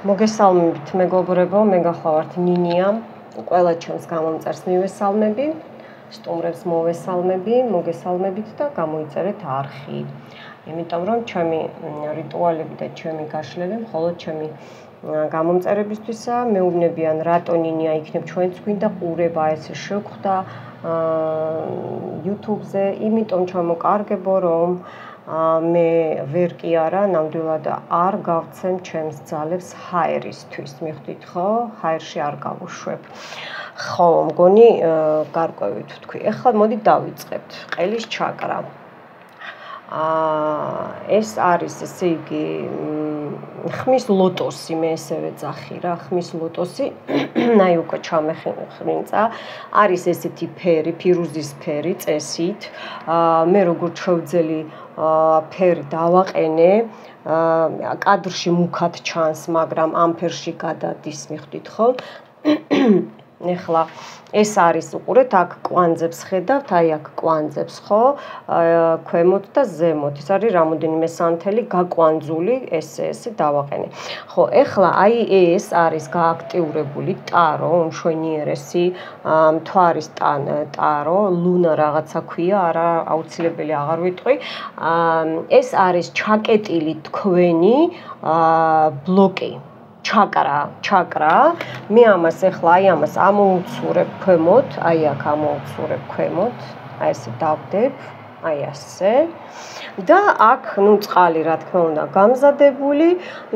მოგესალმებით მეგობრებო, მე გახლავართ ნინია. ყველა ჩემს გამომწერს მივესალმები, სტუმრებს მოვესალმები, მოგესალმებით და გამოიწერეთ არხი. იმიტომ რომ ჩემი რიტუალები და ჩემი გაშლები მხოლოდ ჩემი გამომწერებისთვისაა. მეუბნებიან რატო ნინია იქნებ ჩვენც გვინდა ყურება ესე შევხვდა YouTube-ზე, იმიტომ ჩამოკარგებო რომ მე ვერ კი არა, ნამდვილად არ გავცემ ჩემს ძალებს ჰაერისთვის, მიხვდით ხო? ჰაერში არ გავუშვებ. ხო, მგონი გარკვევით ვთქვი. ეხლა მოდი დავიწყებთ. ყელის ჩაკრა. ეს არის, ესე იგი, ხმის ლოტოსი, მე ესევე ძახი რა, ხმის ლოტოსი. აი უკვე ჩამეხრინწა. არის ესეთი ფერი, ფირუზის ფერი წესით. მე როგორ შევძელი ფერი დავაყენე, კადრში მუქად ჩანს, მაგრამ ამ ფერში გადადის, მიხვდით ხო? ეხლა ეს არის უყურეთ, აქ კვანძებს ხედავთ, აი აქ კვანძებს, ხო? ქვემოთ და ზემოთ. ეს არის რამოდენიმე სანთელი გაკვანძული, ესე დავაყენე. ხო, ეხლა აი ეს არის გააქტიურებული ტარო, უმშვენიერესი მთვარის ტარო, ლუნა რაღაცა ქვია, არა აუცილებელი აღარ ვიტყვი. ეს არის ჩაკეტილი თქვენი ბლოკი. ჩაკრა, მე ამას ეხლა აი ამას ამოუცურებ ქვემოთ, აი აქ ამოუცურებ ქვემოთ, აი ესე დავდებ, აი ასე. და აქ, ნუ წყალი რა თქმა უნდა გამზადებული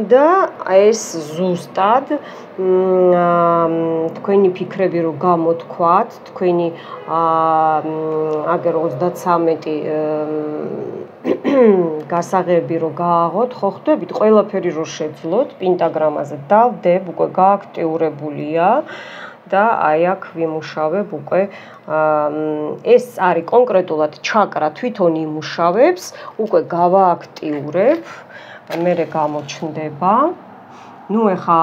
და ეს ზუსტად თქვენი ფიქრები რო გამოთქვათ, თქვენი აგერ 33 გასაღები რო გააღოთ, ხო ხვდებით, ყველაფერი რო შეძლოთ, პენტაგრამაზე დავდებ, უკვე გააქტიურებულია და აი აქ ვიმუშავებ უკვე ეს არის კონკრეტულად ჩაკრა თვითონ იმუშავებს, უკვე გავააქტიურებ, მერე გამოჩნდება. ნუ ეხა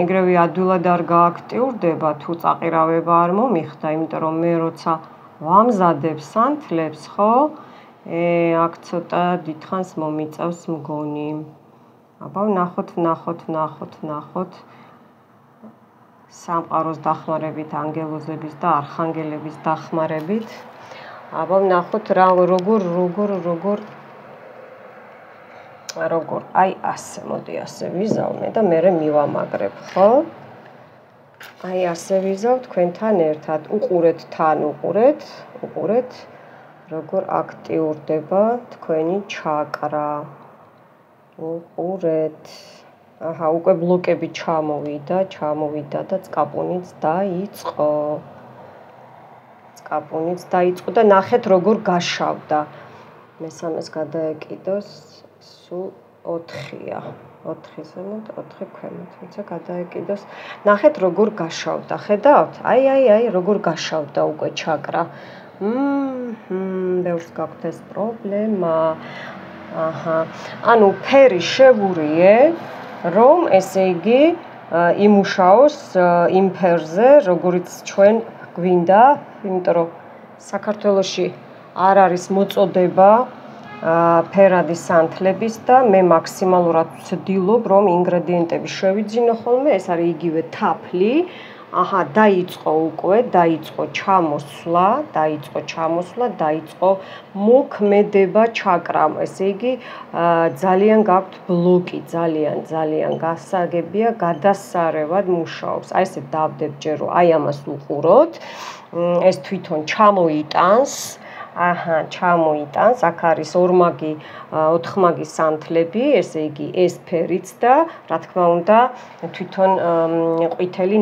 ეგრევე ადვილად არ გააქტიურდება, თუ წაყირავება არ მომიხდა, იმიტომ რომ მე როცა ვამზადებ სანთლებს, ხო? აქ ცოტა დიდხანს მომიწევს მგონი. აბა ვნახოთ. სამყაროს დახმარებით, ანგელოზების და არხანგელების დახმარებით. აბა ვნახოთ რა როგორ აი ასე, მოდი ასე ვიზავმე და მერე მივამაგრებ, ხო? აი ასე ვიზავ თქვენთან ერთად. უყურეთ, როგორ აქტიურდება თქვენი ჩაკრა. უყურეთ. აჰა, უკვე ბლოკები ჩამოვიდა და წკაპუნიც დაიწყო და ნახეთ როგორ გაშავდა. მესამეს გადაეკიდოს, სულ 4-ია. 4 ზემოთ, 4 ქვემოთ, თუმცა გადაეკიდოს. ნახეთ როგორ გაშავდა, ხედავთ? აი, როგორ გაშავდა უკვე ჩაკრა. ბევრს გაქვთ ეს პრობლემა. აჰა. ანუ ფერი შევურიე, რომ ესე იგი იმუშაოს იმ ფერზე, როგორიც ჩვენ გვინდა, იმიტომ რომ საქართველოში არ არის მოწოდება ფერადი სანთლების და მე მაქსიმალურად ვცდილობ, რომ ინგრედიენტები შევიძინო ხოლმე, ეს არის იგივე თაფლი. აჰა, დაიწყო ჩამოსვლა, დაიწყო მოქმედება ჩაკრამ. ესე იგი, ძალიან გაქვთ ბლოკი, ძალიან გასაგებია, გადასარევად მუშაობს. აი ესე დავდებ ჯერ რომ აი ამას უყუროთ. ეს თვითონ ჩამოიტანს. აჰა, ჩამოიტანს, აქ არის ოთხმაგი სანთლები, ესე იგი ეს ფერიც და რა თქმა უნდა თვითონ ყვითელი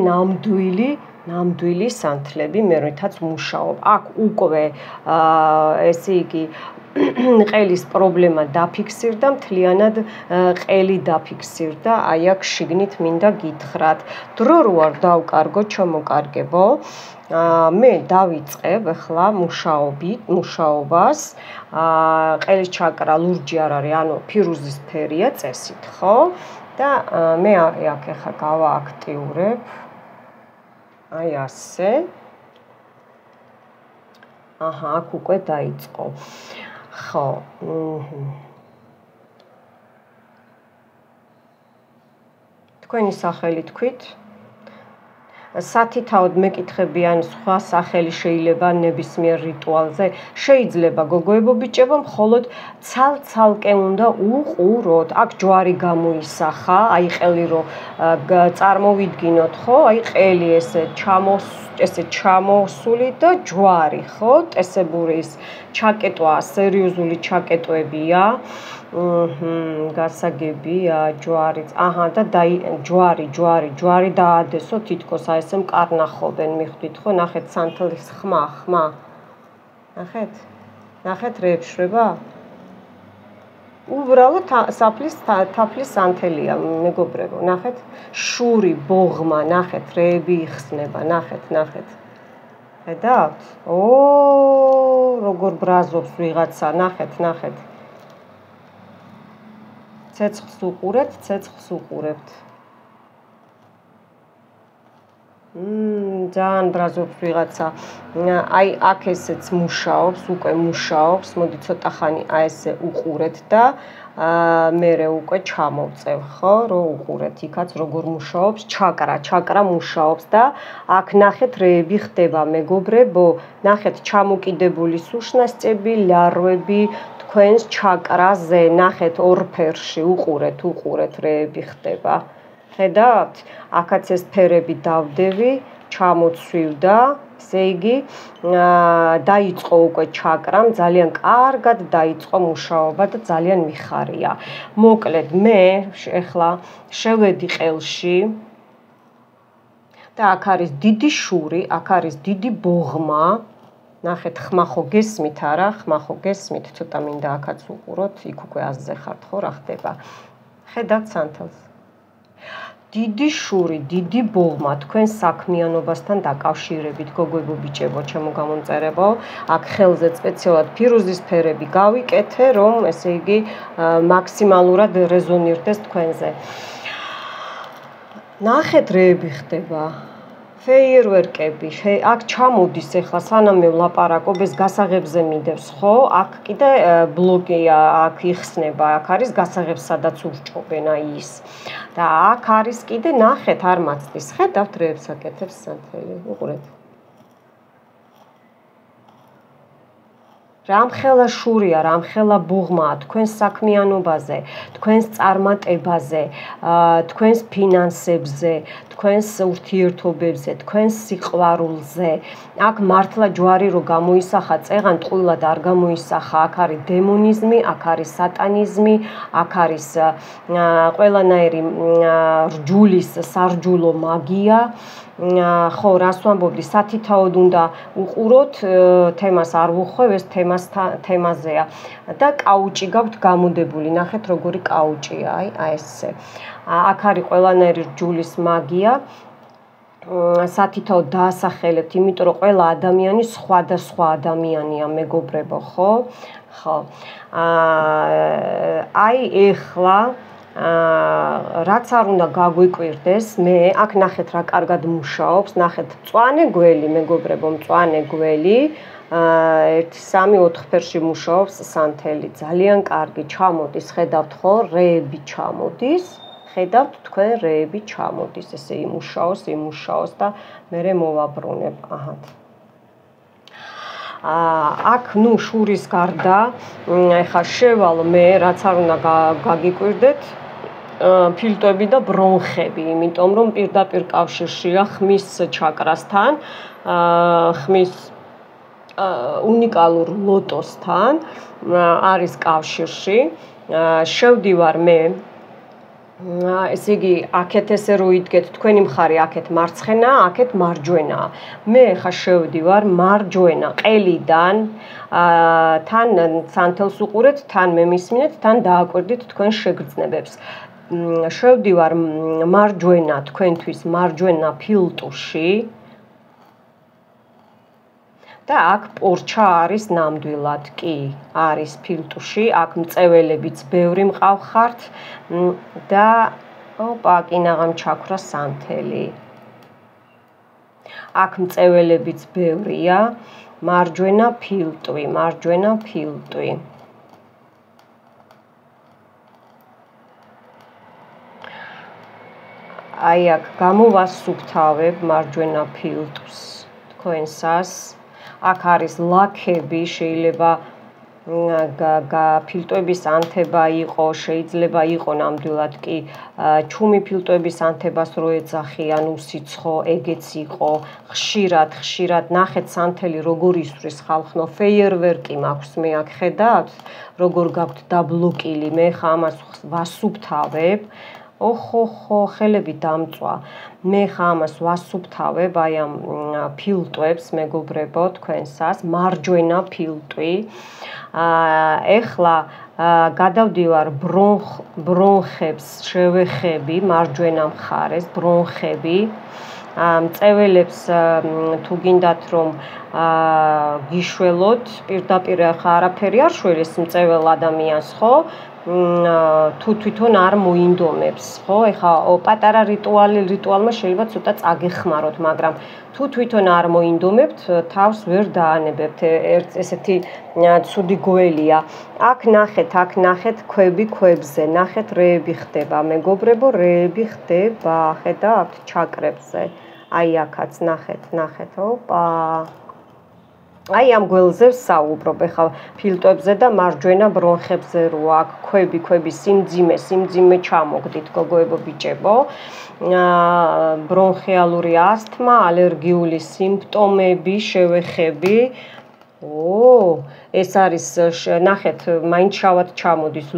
ნამდვილი სანთლები, მე რითაც მუშაობ. აქ უკვე ესე იგი ყელის პრობლემა დაფიქსირდა, მთლიანად ყელი დაფიქსირდა, აი აქ შიგნით მინდა გითხრათ. დრო რო არ დავკარგო, ჩამოკარგებო. მე დავიწყებ ახლა მუშაობას. ყელის ჩაკრა ლურჯი არ არის, ანუ ფირუზის ფერია წესით, ხო? და მე აქ ახლა გავააქტიურებ. აი ასე. აჰა, აქ უკვე დაიწყო. ხო. თქვენი სახელი თქვით. სათითაოდ მეკითხები ან სხვა სახელი შეიძლება ნებისმიერ რიტუალზე. შეიძლება გოგოებო ბიჭებო, მხოლოდ ცალ-ცალკე უნდა უყუროთ. აქ ჯვარი გამოისახა, აი ყელი რო წარმოვიდგინოთ, ხო? აი ყელი ესე ჩამოსული და ჯვარი, ხო? ტესებურის ჩაკეტვა, სერიოზული ჩაკეტვებია. გასაგებია ჯვარი. აჰა და ჯვარი დაადესო თითქოს აი ესე მკარნახობენ მიხვდით ხო? ნახეთ სანთლის ხმა. ნახეთ რეებს შვება? უბრალოდ თაფლის სანთელია მეგობრებო. ნახეთ შური ბოღმა, ნახეთ რეები იხსნება, ნახეთ. ხედავთ? როგორ ბრაზობს ვიღაცა, ნახეთ. ცეცხლს უყურებთ. ძალიან ბრაზობს ვიღაცა. აი აქ ესეც მუშაობს, უკვე მუშაობს. მოდი ცოტა ხანი აი ესე უყურეთ და მერე უკვე ჩამოვწევ, ხო? რო უყურეთ იქაც როგორ მუშაობს ჩაკრა მუშაობს და აქ ნახეთ რეები ხდება მეგობრებო. ნახეთ ჩამოკიდებული სუშნასწები, ლარვები თქვენს ჩაკრაზე, ნახეთ ორ ფერში, უყურეთ რეები ხდება. ხედავთ? აქაც ეს ფერები დავდევი, ჩამოცვივდა, ესე იგი დაიწყო უკვე ჩაკრამ, ძალიან კარგად დაიწყო მუშაობა და ძალიან მიხარია. მოკლედ მე ეხლა შევედი ყელში და აქ არის დიდი შური, აქ არის დიდი ბოღმა. ნახეთ ხმა ხო გესმით არა? ცოტა მინდა აქაც უყუროთ, იქ უკვე აზზე ხართ ხო რა ხდება. ხედავთ სანთელს. დიდი შური, დიდი ბოღმა თქვენ საქმიანობასთან დაკავშირებით გოგოებო ბიჭებო, ჩემო გამომწერებო, აქ ხელზე სპეციალურად ფირუზის ფერები გავიკეთე, რომ ესე იგი მაქსიმალურად რეზონირდეს თქვენზე. ნახეთ რეები ხდება. ფეიერვერკები, აქ ჩამოდის ეხლა სანამ მე ვლაპარაკობ, ეს გასაღებზე მიდევს, ხო? აქ კიდე ბლოკია, აქ იხსნება, აქ არის გასაღებს, სადაც ურჭობენ აი ის. და აქ არის კიდე ნახეთ არ მაცდის. ხედავთ რეებს აკეთებს სანთელი. უყურეთ. რამხელა შურია, რამხელა ბუღმაა თქვენს საქმიანობაზე, თქვენს წარმატებაზე, თქვენს ფინანსებზე, თქვენს ურთიერთობებზე, თქვენს სიყვარულზე. აქ მართლა ჯვარი რო გამოისახა, წეღან ტყუილად არ გამოისახა, აქ არის დემონიზმი, აქ არის სატანიზმი, აქ არის ყველანაირი რჯულის სარჯულო მაგია. ხო, რას ვამბობდი, სათითაოდ უნდა უყუროთ, თემას არ ვუხვევ, ეს თემაზეა და კაუჭი გაქვთ გამოდებული, ნახეთ როგორი კაუჭია, აი ესე. აქ არის ყველანაირი რჯულის მაგია. სათითაოდ დაასახელებთ, იმიტომ რომ ყველა ადამიანი სხვადასხვა ადამიანია, მეგობრებო, ხო? ხო. აი ეხლა რაც არ უნდა გაგვიკვირდეს, მე აქ ნახეთ რა კარგად მუშაობს, ნახეთ მწვანე გველი, მეგობრებო, მწვანე გველი, 1 3 4 ფერში მუშაობს სანთელი, ძალიან კარგი, ჩამოდის, ხედავთ ხო, რეები ჩამოდის, ხედავთ თქვენ რეები ჩამოდის, ესე იმუშაოს და მერე მოვაბრუნებ, აჰათ. აქ ნუ შურის გარდა, ეხა შევალ მე, რაც არ უნდა გაგიკვირდეთ, ფილტვები და ბრონხები, იმიტომ რომ პირდაპირ კავშირშია ხმის ჩაკრასთან, ხმის უნიკალურ ლოტოსთან არის კავშირში. შევდივარ მე, ესე იგი, აქეთ ესე რო იდგეთ, თქვენი მხარე აქეთ მარცხენა, აქეთ მარჯვენა. მე ხა შევდივარ მარჯვენა ყელიდან, თან სანთელს უყურეთ, თან მე მისმინეთ, თან დააკვირდით თქვენ შეგრძნებებს. შევდივარ მარჯვენა თქვენთვის მარჯვენა ფილტუში და აქ პორჩა არის ნამდვილად, კი, არის ფილტუში, აქ მწეველებიც ბევრი მყავხართ და ოპა, კინაღამ ჩაქრა სანთელი. აქ მწეველებიც ბევრია, მარჯვენა ფილტვი. აი აქ გამოვასუფთავებ მარჯვენა ფილტვს თქვენსას. აქ არის ლაქები, შეიძლება ფილტვების ანთება იყო, შეიძლება იყო ნამდვილად კი ჩუმი ფილტვების ანთებას რო ეძახიან უსიცხო, ეგეც იყო. ხშირად ნახეთ სანთელი როგორ ისვრის ხალხნო, ფეიერვერკი მაქვს მე აქ ხედავთ, როგორ გაქვთ დაბლოკილი, მე ხა ამას ვასუფთავებ. ოხოხო, ხელები დამწვა. მე ხა ამას ვასუფთავებ აი ამ ფილტვებს, მეგობრებო, თქვენსას, მარჯვენა ფილტვი. ეხლა გადავდივარ ბრონხებს შევეხები, მარჯვენა მხარეს, ბრონხები. მწეველებს თუ გინდათ რომ გიშველოთ, პირდაპირ ხა არაფერი არ შველეს მწეվել ადამიანს, ხო? თუ თვითონ არ მოინდომებს, ხო? ეხა პატარა რიტუალმა შეიძლება ცოტა წაგეხმაროთ, მაგრამ თუ თვითონ არ მოინდომებთ, თავს ვერ დაანებებთ. ესეთი ცუდი გველია. აქ ნახეთ ქვები ქვებზე, ნახეთ რეები ხდება, მეგობრებო, რეები ხდება, ხედავთ ჩაკრებზე. აი აქაც ნახეთ, ოპა. აი ამ გველზე ვსაუბრობ, ეხლა ფილტვებზე და მარჯვენა ბრონხებზე რო აქ ქვები სიმძიმე ჩამოგდით, გოგოებო, ბიჭებო. ბრონხიალური ასთმა, ალერგიული სიმპტომები, შევეხები. ეს არის ნახეთ, მაინც შავად ჩამოდის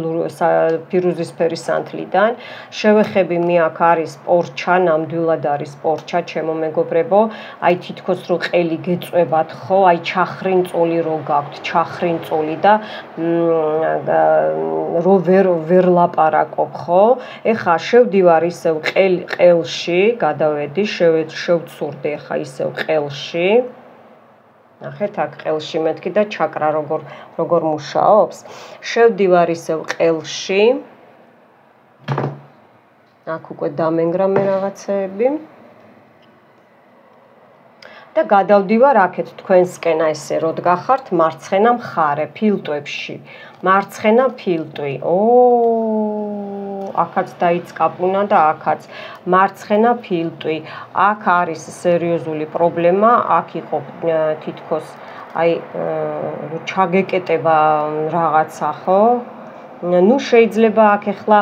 ფირუზისფერი სანთლიდან. შევეხები მე აქ არის პორჩა, ნამდვილად არის პორჩა, ჩემო მეგობრებო. აი თითქოს რო ყელი გეწვებათ, ხო? აი ჩახრინწული რო გაქვთ, ჩახრინწული და რო ვერ ლაპარაკობ, ხო? ეხა შევდივარ ისევ ყელში, გადავედი, შევცურდი ეხა ისევ ყელში. ნახეთ აქ ყელში მეთქი და ჩაკრა როგორ მუშაობს. შევდივარ ისევ ყელში. აქ უკვე დამენგრა მე რაღაცეები. და გადავდივარ აქეთ თქვენსკენ ესე როდგა ხართ მარცხენა მხარე ფილტვებში. მარცხენა ფილტვი. აქაც დაიწყაპუნა და აქაც მარცხენა ფილტვი. აქ არის სერიოზული პრობლემა, აქ იყო თითქოს აი ჩაგეკეტება რაღაცა, ხო? ნუ შეიძლება აქ ახლა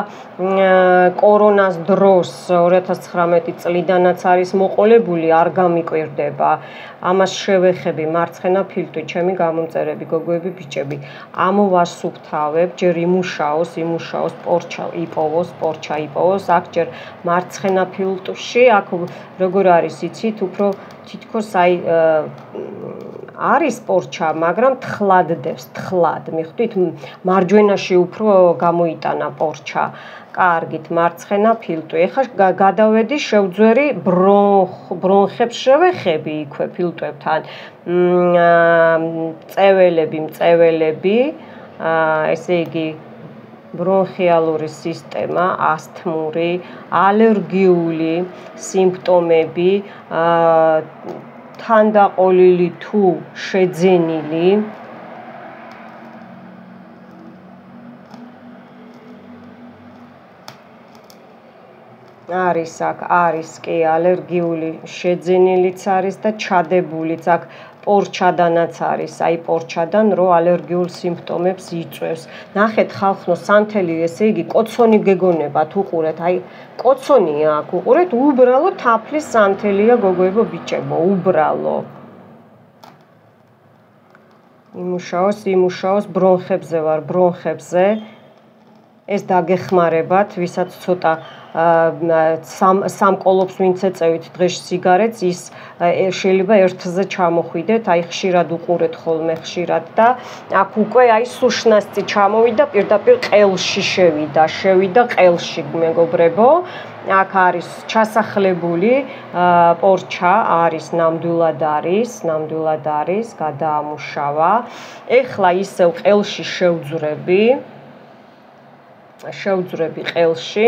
კორონას დროს 2019 წლიდანაც არის მოყოლებული, არ გამიკვირდება. ამას შევეხები მარცხენა ფილტვი, ჩემი გამომწერები, გოგოები, ბიჭები. ამოვასუფთავებ, ჯერ იმუშაოს, პორჩა იპოვოს, აქ ჯერ მარცხენა ფილტვში, აქ როგორ არის იცით, უფრო თითქოს აი არის პორჩა, მაგრამ თხლადდებს, მიხვდით? მარჯვენაში უფრო გამოიტანა პორჩა. კარგით, მარცხენა ფილტვი. ეხლა გადავედი, შევძვერი ბრონხებს შევეხები იქვე ფილტვებთან. მწეველები, ესე იგი ბრონხიალური სისტემა, ასთმური, ალერგიული სიმპტომები, თანდაყოლილი თუ შეძენილი. არის კი ალერგიული შეძენილიც არის და ჩადებულიც აქ პორჩადანაც არის, აი პორჩადან რო ალერგიულ სიმპტომებს იწვევს. ნახეთ ხალხნო, სანთელი, ესე იგი კოცონი გეგონებათ, უყურეთ, აი კოცონია აქ, უყურეთ, უბრალო თაფლის სანთელია, გოგოებო, ბიჭებო, უბრალო. იმუშაოს, ბრონხებზე ვარ, ბრონხებზე. ეს დაგეხმარებათ, ვისაც ცოტა სამკოლობს ვინც ეწევით დღეში სიგარეტს, ის შეიძლება ერთზე ჩამოხვიდეთ, აი ხშირად უყურეთ ხოლმე და აქ უკვე აი სუშნასწი ჩამოვიდა, პირდაპირ ყელში შევიდა ყელში, მეგობრებო. აქ არის ჩასახლებული პორჩა, ნამდვილად არის, გადაამუშავა. ეხლა ისევ ყელში შევძვრები ყელში.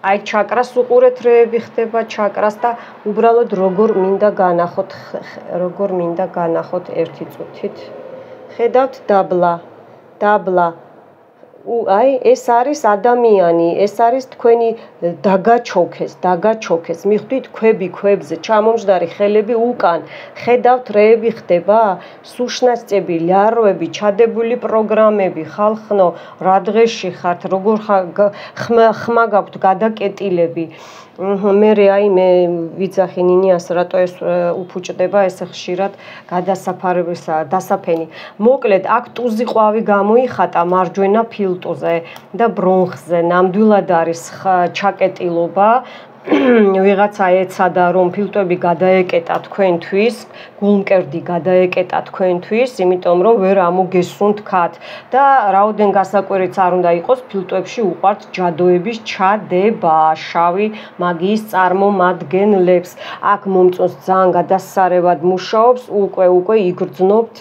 აი ჩაკრას უყურეთ, რეები ხდება ჩაკრას და უბრალოდ როგორ მინდა განახოთ ერთი წუთით. ხედავთ დაბლა. აი ეს არის ადამიანი, ეს არის თქვენი დაგაჩოქეს, მიხვდით ქვებზე ჩამომждარი ხელები უკან, ხედავთ რეები ხდება, სუშნასწები, ლიარვები, ჩადებული პროგრამები, ხალხნო, რა დღეში ხართ, როგორ ხმა გაქვთ გადაკეტილები. მე ვიცახი ნინიას რატო ეს უფუჭდება ესე ხშირად დასაფენი. მოკლედ აქ ტუზიყვავი გამოიხატა მარჯვენა ფილტვზე და ბრონხზე. ნამდვილად არის ჩაკეტილობა. ვიღაცა ეცადა რომ ფილტვები გადაეკეტა თქვენთვის, გულმკერდი გადაეკეტა თქვენთვის, იმიტომ რომ ვერ ამოგესუნთქათ და რაოდენ გასაკვირიც არ უნდა იყოს, ფილტვებში უყვართ ჯადოების ჩადება, შავი მაგიის წარმომადგენლებს. აქ მომწონს ძალიან გადასარევად მუშაობს, უკვე იგრძნობთ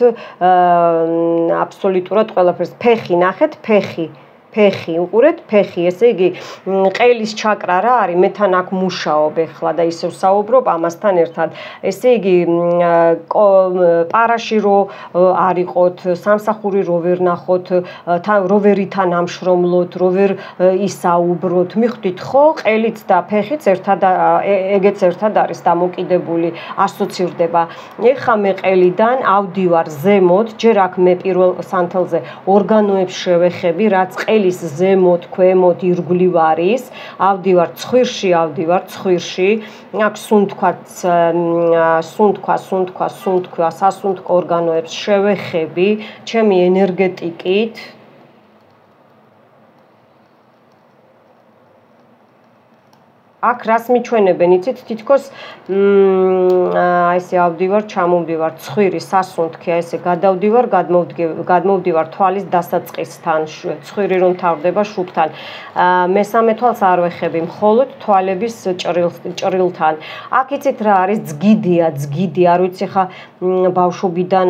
აბსოლუტურად ყველაფერს. ფეხი ნახეთ, ფეხი, უყურეთ, ფეხი, ესე იგი, ყელის ჩაკრა რა არის, მე თან აქ მუშაობ ეხლა და ისევ საუბრობ ამასთან ერთად. ესე იგი, პარაში რო არ იყოთ, სამსახური რო ვერ ნახოთ, რო ვერ ითან ამშრომლოთ, რო ვერ ისაუბროთ, მიხვდით ხო, ყელიც და ფეხიც ეგეც ერთად არის დამოკიდებული, ასოცირდება. ეხა მე ყელიდან ავდივარ ზემოთ, ჯერ აქ მე პირველ სანთელზე ორგანოებს შევეხები, რაც ყელის ზემოთ, ქვემოთ ირგვლივ არის, ავდივარ ცხვირში, აქ სუნთქვა, სასუნთქო ორგანოებს შევეხები, ჩემი ენერგეტიკით. აქ რას მიჩვენებენ, იცით, თითქოს აი ესე ავდივარ, ჩამოვდივარ, ცხვირი, სასუნთქი, აი ესე გადმოვდივარ თვალის დასაწყისთან, ცხვირი რომ თავდება შუბთან. მესამე თვალს არ ვეხები, მხოლოდ თვალების ჭრილთან. აქ იცით რა არის, ძგიდი, არ ვიცი ხა ბავშვობიდან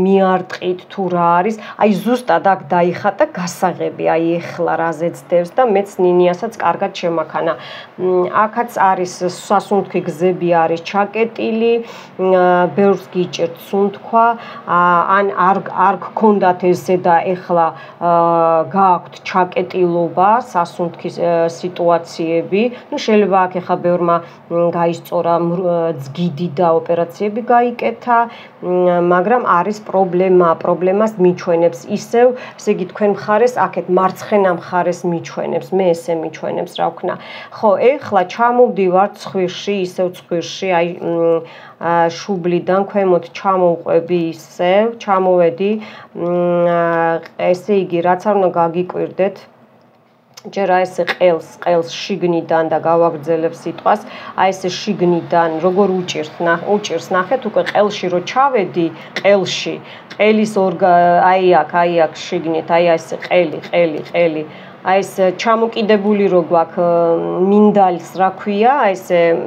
მიარტყით თუ რა არის, აი ზუსტად აქ დაიხატა გასაღები, აი ეხლა რაზე ძდევს და მეც ნინიასაც კარგად შემაქანა. აქაც არის სასუნთქი გზები არის ჩაკეტილი, ბევრს გიჭერთ სუნთქვა, ან არ გქონდათ ესე და ეხლა გააქვთ ჩაკეტილობა, სასუნთქის სიტუაციები. შეიძლება აქ ეხლა ბევრმა გაისწორა ძგიდი და ოპერაციები გაიკეთა, მაგრამ არის პრობლემას მიჩვენებს ისევ, ესე იგი თქვენ მხარეს აქეთ მარცხენა მხარეს მიჩვენებს, მე ესე მიჩვენებს რა ვქნა. ხო, ეხლა ჩამოვდივარ ცხვირში, ისევ ცხვირში, აი შუბლიდან ქვემოთ ჩამოვყვები ისევ, ჩამოვედი, ესე იგი, რაც არ უნდა გაგიკვირდეთ, ჯერ აი ესე ყელს შიგნიდან და გავაგრძელებ სიტყვას, აი ესე შიგნიდან როგორ უჭირს ნახეთ, უკვე ყელში რო ჩავედი, ყელის აი აქ შიგნით, აი ესე ყელი აი ეს ჩამოკიდებული რო გვაქვს მინდალს რა ქვია, აი ესე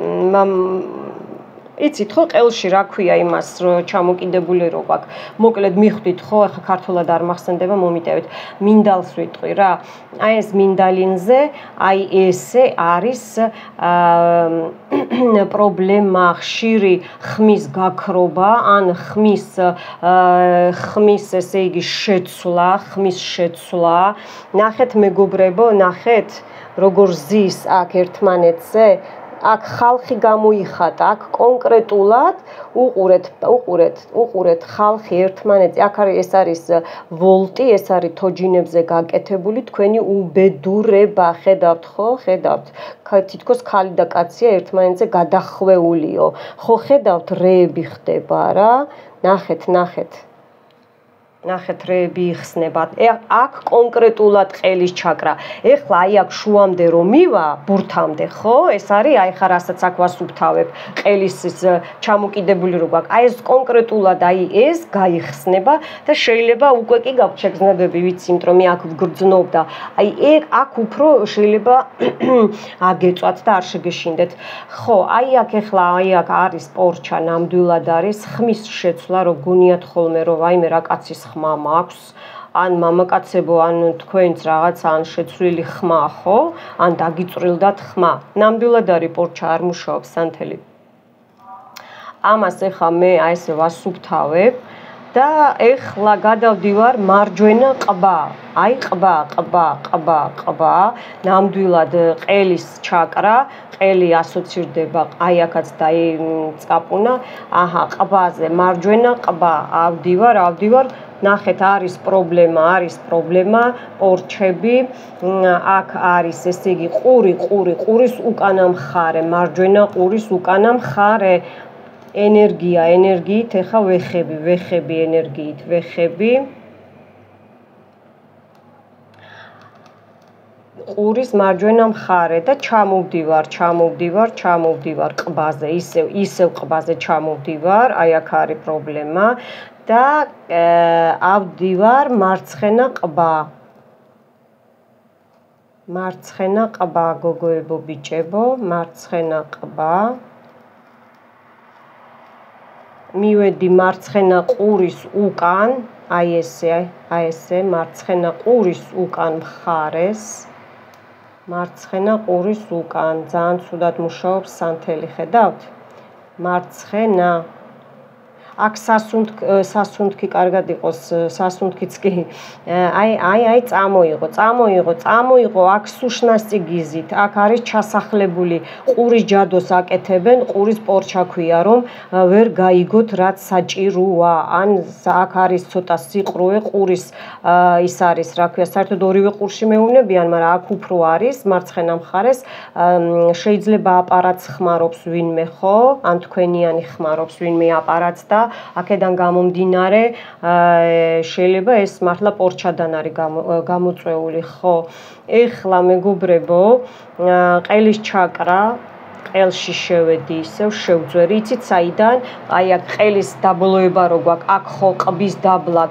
იცით ხო ყელში რა ქვია იმას რომ ჩამოკიდებული რო გვაქვს. მოკლედ მიხვდით ხო, ახლა ქართულად არ მახსენდება, მომიტევით. მინდალს ვიტყვი რა. აი ეს მინდალინზე, აი ესე არის პრობლემა, ხშირი ხმის გაქრობა, ან ხმის ესე იგი შეცვლა. ნახეთ მეგობრებო, ნახეთ როგორ ზის აქ ერთმანეთზე. აქ ხალხი გამოიხატა, აქ კონკრეტულად უყურეთ ხალხი ერთმანეთზე, აქ ეს არის ვოლტი, ეს არის თოჯინებზე გაკეთებული თქვენი უბედურება, ხედავთ ხო, თითქოს ხალი და კაცია ერთმანეთზე გადახვეულიო, ხო ხედავთ რეები ხდება რა, ნახეთ რეები იხსნება. აქ კონკრეტულად ყელის ჩაკრა. ეხლა აი აქ შუამდე რომ მივა, ბურთამდე, ხო? ეს არის აი ხა რასაც აქ ვასუფთავებ, ყელის ჩამოკიდებული რო გვაქვს. აი ეს კონკრეტულად აი ეს გაიხსნება და შეიძლება უკვე კი გაქვთ შეგრძნებები, ვიცი, იმიტომ რომ მე აქ ვგრძნობ და აი აქ უფრო შეიძლება აგეწვათ და არ შეგეშინდეთ. ხო, აი აქ ეხლა აი აქ არის პორჩა, ნამდვილად არის ხმის შეცვლა, რო გონიათ ხოლმე რომ ვაიმე რა კაცის ხმა მაქვს, ან მამაკაცებო, ან თქვენც რაღაცა, ან შეცვლილი ხმა, ხო? ან დაგიწვრილდათ ხმა. ნამდვილად არის პორჩა, არ მუშაობს სანთელი. ამას ეხლა მე აი ესე ვასუფთავებ და ეხლა გადავდივარ მარჯვენა ყბა. აი ყბა. ნამდვილად ყელის ჩაკრა, ყელი ასოცირდება აი აქაც წაპუნა. აჰა, ყბაზე მარჯვენა ყბა. ავდივარ. ნახეთ, არის პრობლემა, პორჩები. აქ არის, ესე იგი, ყურის უკანა მხარე, მარჯვენა ყურის უკანა მხარე. ენერგიით, ეხა ვეხები ენერგიით, ვეხები. ყურის მარჯვენა მხარე და ჩამოვდივარ ყბაზე, ისევ ყბაზე ჩამოვდივარ, აი აქ არის პრობლემა და ავდივარ მარცხენა ყბა, გოგოებო, ბიჭებო, მარცხენა ყბა. მივედი მარცხენა ყურის უკან, აი ესე, მარცხენა ყურის უკან მხარეს, მარცხენა ყურის უკან, ძალიან ცუდად მუშაობს სანთელი, ხედავთ? მარცხენა. აქ სასუნთქი კარგად იყოს, სასუნთქიც კი. აი წამოიღო, აქ სუშნასი გიზით, აქ არის ჩასახლებული, ყურის ჯადოს აკეთებენ, ყურის პორჩაქვია, რომ ვერ გაიგოთ, რაც საჭიროა. ან აქ არის ცოტა სიყრუე, ყურის ის არის, რა ქვია, საერთოდ ორივე ყურში მეუბნებიან, მაგრამ აქ უფრო არის, მარცხენა მხარეს, შეიძლება აპარატს ხმარობს ვინმე, ხო? ან თქვენიანი ხმარობს ვინმე აპარატს და აქედან გამომდინარე შეიძლება ეს მართლა პორჩადან არის გამოწვეული, ხო? ეხლა მეგობრებო, ყელის ჩაკრა, ყელში შევედი, ისევ შევძვერი, იცით საიდან? აი აქ ყელის დაბოლოება რო გვაქვს, აქ ხო ყბის დაბლა,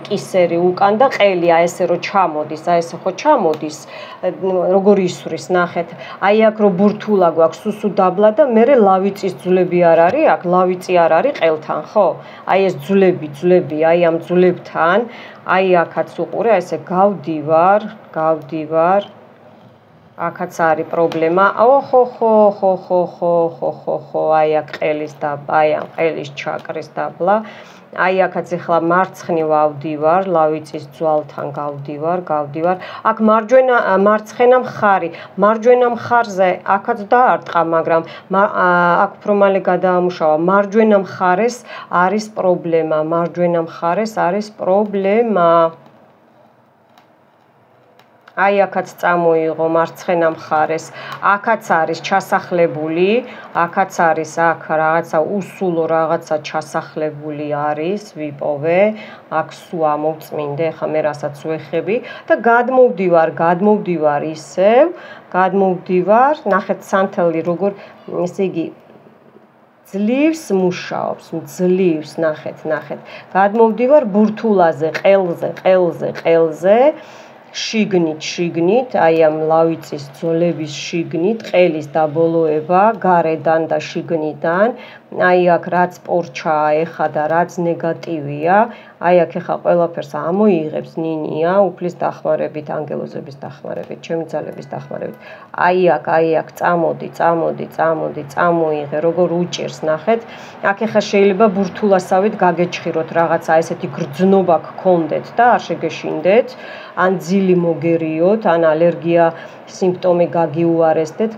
კისერი უკან და ყელი აი ესე რო ჩამოდის, აი ესე ხო ჩამოდის, როგორ ისვრის, ნახეთ. აი აქ რო ბურთულა გვაქვს, სუსუ დაბლა და მერე ლავიწის ძვლები არ არის, აქ ლავიწი არ არის ყელთან, ხო? აი ეს ძვლები, აი ამ ძვლებთან, აი აქაც უყურე, აი ესე გავდივარ. აქაც არის პრობლემა. ხო, აი აქ ყელის დაბლა, აი ამ ყელის ჩაკრის დაბლა. აი აქაც ეხლა მარცხნივ ავდივარ, ლავიწის ძვალთან გავდივარ. აქ მარცხენა მხარი, მარჯვენა მხარზე აქაც დაარტყა, მაგრამ აქ უფრო მალე გადაამუშავა. მარჯვენა მხარეს არის პრობლემა. აი აქაც წამოიღო მარცხენა მხარეს, აქაც არის ჩასახლებული, აქაც არის აქ რაღაცა უსულო რაღაცა ჩასახლებული არის, ვიპოვე, აქ სულ ამოვწმინდე, ხა მე რასაც ვეხები და გადმოვდივარ ისევ, ნახეთ სანთელი როგორ, ესე იგი, ძლივს მუშაობს, ნახეთ. გადმოვდივარ ბურთულაზე, ყელზე, შიგნით, აი ამ ლავიწის ძოლების შიგნით, ყელის დაბოლოება, გარედან და შიგნიდან, აი აქ რაც პორჩაა ეხა და რაც ნეგატივია, აი აქ ეხა ყველაფერს ამოიღებს ნინია, უფლის დახმარებით, ანგელოზების დახმარებით, ჩემი ძალების დახმარებით. აი აქ წამოიღე, როგორ უჭირს, ნახეთ. აქ ეხა შეიძლება ბურთულასავით გაგეჩხიროთ, რაღაცა ესეთი გრძნობა გქონდეთ და არ შეგეშინდეთ. ან ძილი მოგერიოთ, ან ალერგია სიმპტომი გაგიუარესდეთ,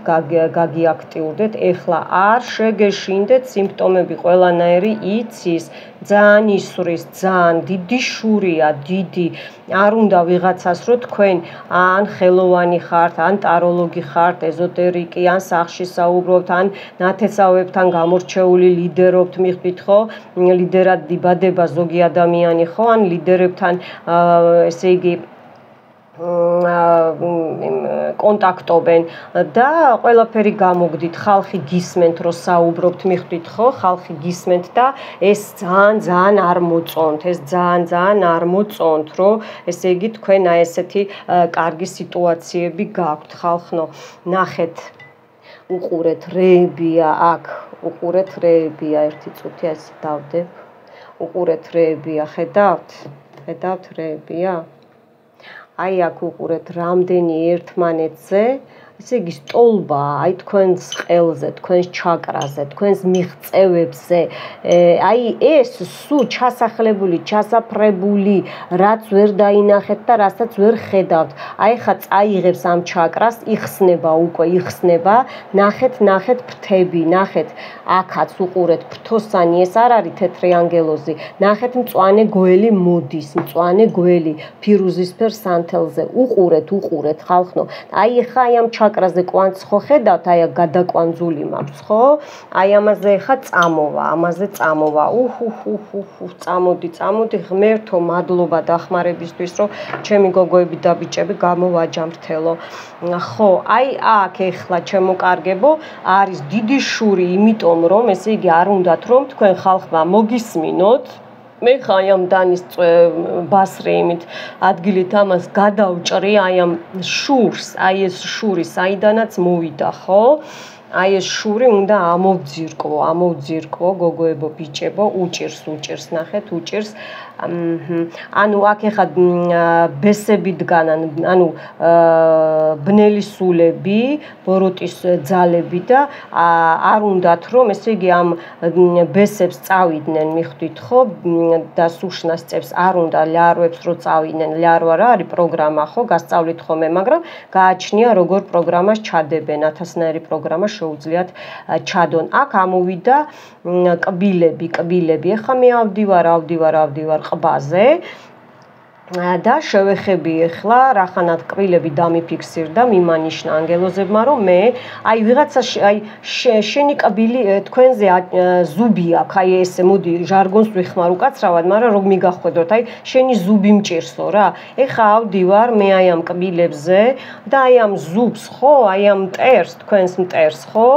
გაგიაქტიურდეთ, ეხლა არ შეგეშინდეთ, სიმპტომები ყველანაირი იცის, ძალიან ისვრის, ძალიან დიდი შურია, არ უნდა ვიღაცას რომ თქვენ ან ხელოვანი ხართ, ან ტაროლოგი ხართ, ეზოტერიკი, ან სახში საუბრობთ, ან ნათესავებთან გამორჩეული ლიდერობთ, მიხვდით ხო? ლიდერად იბადება ზოგი ადამიანი ხო? ან ლიდერებთან ესე იგი კონტაქტობენ და ყველაფერი გამოგდით, ხალხი გისმენთ, რომ საუბრობთ, მიხვდით ხო? ხალხი გისმენთ და ეს ძალიან არ მოწონთ, რომ ესე იგი თქვენ აი ესეთი კარგი სიტუაციები გაქვთ, ხალხნო. ნახეთ, უყურეთ, რეებია აქ, ერთი წუთი ეს დავდებ. უყურეთ, რეებია, ხედავთ, რეებია. აი აქ უყურეთ, რამდენი ერთმანეთზე ესე იგი სტოლბა, აი თქვენს ყელზე, თქვენს ჩაკრაზე, თქვენს მიღწევებზე, აი ეს სულ ჩასახლებული, ჩასაფრებული, რაც ვერ დაინახეთ და რასაც ვერ ხედავთ. აი ხა წაიღებს ამ ჩაკრას, იხსნება უკვე, იხსნება. ნახეთ ფრთები, ნახეთ აქაც უყურეთ ფრთოსანი, ეს არ არის თეთრი ანგელოზი. ნახეთ მწვანე გველი მოდის, მწვანე გველი ფირუზისფერ სანთელზე. უყურეთ ხალხო. აი ხა აი ამ ჩაკრაზე კვანძს ხო ხედავთ, აი გადაკვანძული მაქვს, ხო? აი ამაზე ხა წამოვა, ამაზე წამოვა. წამოდი, ღმერთო, მადლობა დახმარებისთვის, რომ ჩემი გოგოები და ბიჭები გამოვაჯამრთელო. ხო, აი აქ ეხლა ჩემო კარგებო, არის დიდი შური, იმიტომ რომ ესე იგი არ უნდათ რომ თქვენ ხალხმა მოგისმინოთ. მე ხა ამ დანის ბასრი იმით ადგილით ამას გადავჭრი აი ამ შურს, აი ეს შური საიდანაც მოვიდა, ხო? აი ეს შური უნდა ამოვძირკო გოგოებო, ბიჭებო, უჭირს, ნახეთ, უჭირს. ანუ აქ ეხა ბესები დგანან, ანუ ბნელი სულები, ბოროტის ძალები და არ უნდათ რომ ესე იგი ამ ბესებს წავიდნენ, მიხვდით ხო? და სუშნას წევს არ უნდა ლიარვებს რო წავიდნენ, ლიარვა რა არის პროგრამა, ხო? გასწავლით ხოლმე, მაგრამ გააჩნია როგორ პროგრამას ჩადებენ, 1000-ნაირი პროგრამა შეუძლიათ ჩადონ. აქ ამოვიდა კბილები. ეხლა მე ავდივარ ყბაზე და შევეხები ეხლა რახანად კბილები დამიფიქსირდა, მიმანიშნა ანგელოზებმა, რომ მე აი ვიღაცა აი შენი კბილი თქვენზე ზუბი აქვს, აი ესე მოდი ჟარგონს ვიხმარ უკაცრავად, მაგრამ რომ მიგახვედროთ, აი შენი ზუბი მჭირსო რა. ეხლა ავდივარ მე აი ამ კბილებზე და აი ამ ზუბს, ხო, აი ამ მტერს, თქვენს მტერს, ხო?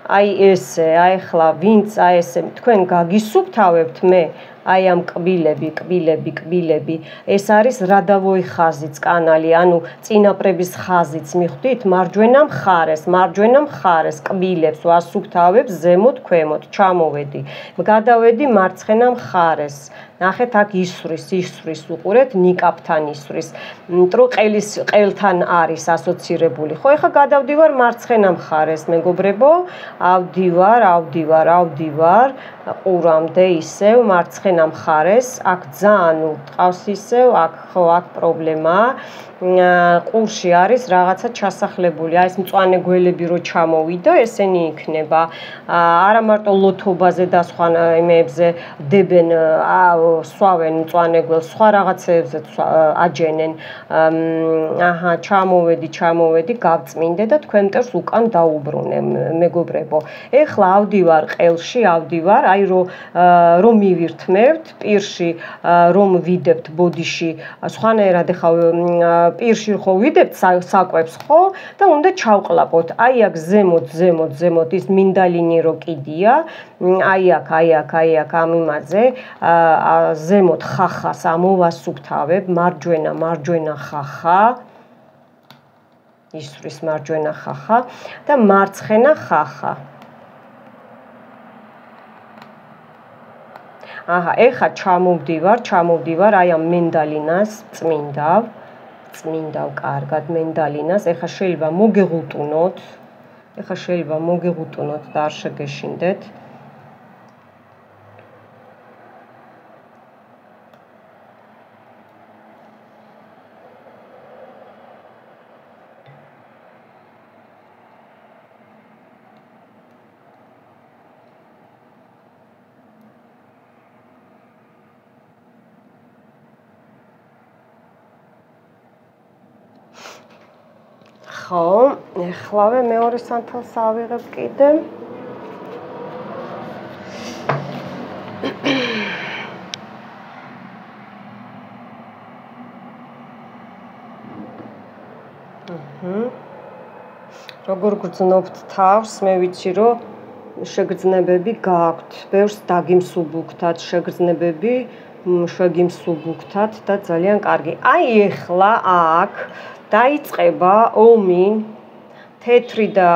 აი ესე, აი ახლა ვინც აი ესე თქვენ გაგისუფთავებთ მე აი ამ კბილები, ეს არის რადავოი ხაზიც კანალი, ანუ წინაპრების ხაზიც, მიხვდით, მარჯვენა მხარეს კბილებს ვასუფთავებ ზემოთ, ქვემოთ, ჩამოვედი, გადავედი მარცხენა მხარეს. ნახეთ აქ ისვრის, უყურეთ, ნიკაპთან ისვრის, მტრო ყელთან არის ასოცირებული. ხო, ეხლა გადავდივარ მარცხენა მხარეს, მეგობრებო, ავდივარ, ყურამდე ისევ მარცხენა მხარეს, აქ ძალიან უტყავს ისევ, აქ პრობლემაა. ყურში არის რაღაცა ჩასახლებული, აი ეს მწვანე გველები რო ჩამოვიდა, ესენი იქნება. არა მარტო ლოთობაზე და სხვა იმეებზე დებენ, სვავენ მწვანე გველს, სხვა რაღაცეებზეც აჯენენ. ჩამოვედი, გავწმინდე და თქვენ მტერს უკან დაუბრუნე, მეგობრებო. ეხლა ავდივარ ყელში, აი რომ მივირთმევთ პირში, რომ ვიდებთ ბოდიში, სხვანაირად ეხლა პირში ხო ვიდებთ საკვებს, ხო? და უნდა ჩავყლაპოთ. აი აქ ზემოთ ის მინდალინი რო კიდია, აი აქ ამ იმაზე, ზემოთ ხახას ამოვასუფთავებ, მარჯვენა ხახა, ისვრის მარჯვენა ხახა და მარცხენა ხახა. ეხა ჩამოვდივარ, აი ამ მენდალინას წმინდავ კარგად მენდალინას, ეხა შეიძლება მოგეღუტუნოთ და არ შეგეშინდეთ. ხო, ეხლავე მეორე სანთელს ავიღებ კიდე. როგორ გრძნობთ თავს, მე ვიცი, რომ შეგრძნებები გააქვთ, ბევრს დაგიმსუბუქთათ შეგრძნებები, შეგიმსუბუქთათ და ძალიან კარგი. აი ეხლა აქ დაიწყება ომი, თეთრი და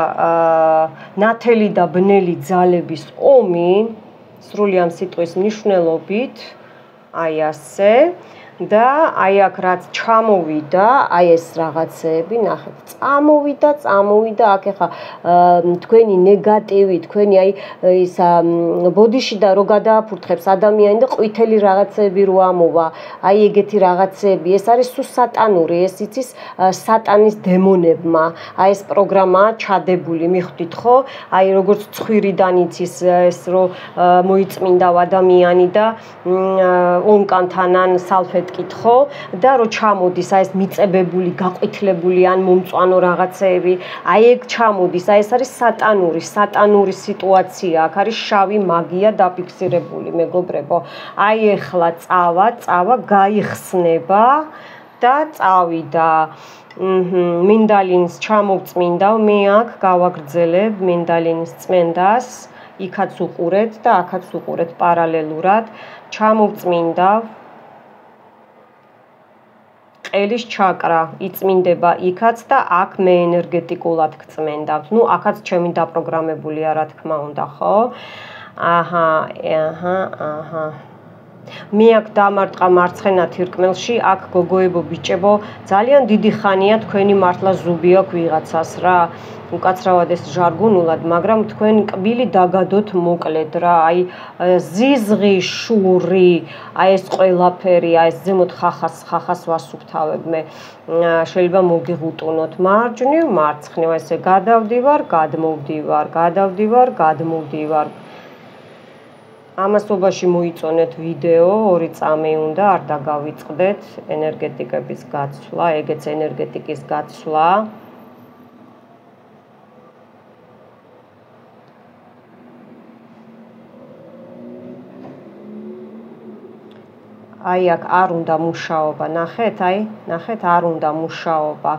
ნათელი და ბნელი ძალების ომი, სრული ამ სიტყვის მნიშვნელობით, აი ასე. და აი აქ რაც ჩამოვიდა, აი ეს რაღაცეები, ნახეთ, წამოვიდა, აქ ეხა თქვენი ნეგატივი, თქვენი აი ის ბოდიში და რო გადააფურთხებს ადამიანი და ყვითელი რაღაცეები რო ამოვა, აი ეგეთი რაღაცეები, ეს არის სულ სატანური, ეს იცის სატანის დემონებმა, აი ეს პროგრამაა ჩადებული, მიხვდით ხო? აი როგორც ცხვირიდან იცის ეს რო მოიწმინდა ადამიანი და ონკანთან ან სალფეტკით ხო და რო ჩამოდის აი ეს მიწებებული, გაყვითლებული ან მომწვანო რაღაცეები, აი ეგ ჩამოდის, აი ეს არის სატანური სიტუაცია, აქ არის შავი მაგია დაფიქსირებული, მეგობრებო. აი ეხლა წავა, გაიხსნება და წავიდა. მინდალინის ჩამოვწმინდავ, მე აქ გავაგრძელებ მინდალინის წმენდას, იქაც უყურეთ და აქაც უყურეთ პარალელურად. ჩამოვწმინდავ. ყელის ჩაკრა იწმინდება იქაც და აქ მე ენერგეტიკულად გწმენდავთ. ნუ აქაც ჩემი დაპროგრამებულია, რა თქმა უნდა, ხო? აჰა. მე აქ დამარტყა მარცხენა თირკმელში, აქ გოგოებო, ბიჭებო, ძალიან დიდი ხანია თქვენი მართლა ზუბი აქვს ვიღაცას რა. უკაცრავად ეს ჟარგონულად, მაგრამ თქვენ კბილი დაგადოთ მოკლედ რა, აი ზიზღი, შური, აი ეს ყველაფერი, აი ეს ზემოთ ხახას ვასუფთავებ მე. შეიძლება მოგიღუტუნოთ მარჯვნივ, მარცხნივ, ესე გადავდივარ, გადმოვდივარ. ამასობაში მოიწონეთ ვიდეო, 2 წამი უნდა, არ დაგავიწყდეთ ენერგეტიკების გაცვლა, ეგეც ენერგეტიკის გაცვლა. აი აქ არ უნდა მუშაობა, ნახეთ, არ უნდა მუშაობა.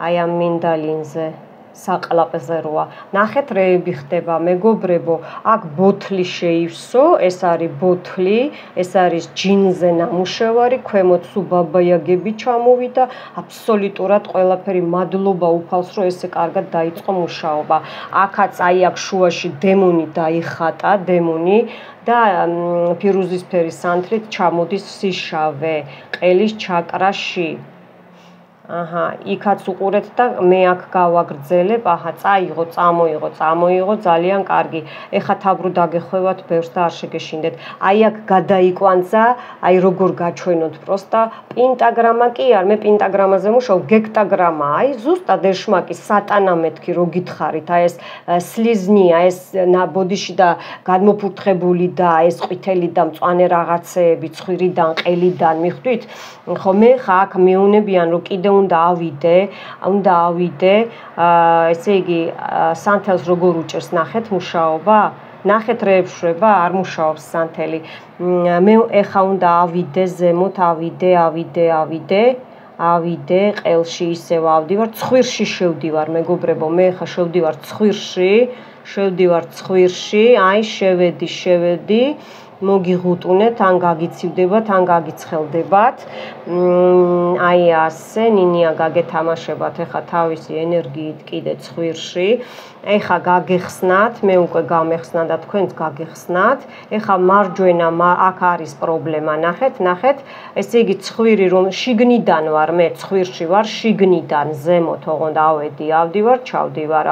აი ამ მინდალინზე საყლაპზე როა. ნახეთ რეები ხდება, მეგობრებო, აქ ბოთლი შეივსო, ეს არის ბოთლი, ეს არის ჯინზე ნამუშევარი, ქვემოთ სულ ბაბაიაგები ჩამოვიდა, აბსოლუტურად ყველაფერი, მადლობა უფალს, რომ ესე კარგად დაიწყო მუშაობა. აქაც აი აქ შუაში დემონი დაიხატა, და ფირუზისფერი სანთლით ჩამოდის სიშავე, ყელის ჩაკრაში. იქაც უყურეთ და მე აქ გავაგრძელებ, წამოიღო, ძალიან კარგი. ეხა თავბრუ დაგეხვევათ ბევრს და არ შეგეშინდეთ. აი აქ გადაიკვანძა, აი როგორ გაჩვენოთ პროსტა პენტაგრამა კი არ, მე პენტაგრამაზე მუშაობ, გექტაგრამა, აი ზუსტად ეშმაკი, სატანა მეთქი, რო გითხარით, აი ეს სლიზნია, ეს ბოდიში და გადმოფურთხებული და ეს ყვითელი და მწვანე რაღაცეები, ცხვირიდან, ყელიდან, მიხვდით? ხო, მე ხა აქ მეუნებიან, რომ კიდე უნდა ავიდე, ესე იგი, სანთელს როგორ უჭერს, ნახეთ მუშაობა? ნახეთ რეებში, არ მუშაობს სანთელი. მე ეხა უნდა ავიდე ზემოთ, ავიდე, ყელში ისევ ავდივარ, ცხვირში შევდივარ, მეგობრებო, მე ეხა შევდივარ ცხვირში, აი შევედი, მოგიღუტუნეთ, ან გაგიცივდებათ, ან გაგიცხელდებათ. აი ასე, ნინია გაგეთამაშებათ ეხა თავისი ენერგიით კიდე ცხვირში. ეხა გაგეხსნათ, მე უკვე გამეხსნა და თქვენც გაგეხსნათ. ეხა მარჯვენა, აქ არის პრობლემა, ნახეთ, ესე იგი ცხვირი რომ შიგნიდან ვარ, მე ცხვირში ვარ, შიგნიდან ზემოთ ოღონდ ავდივარ, ჩავდივარ.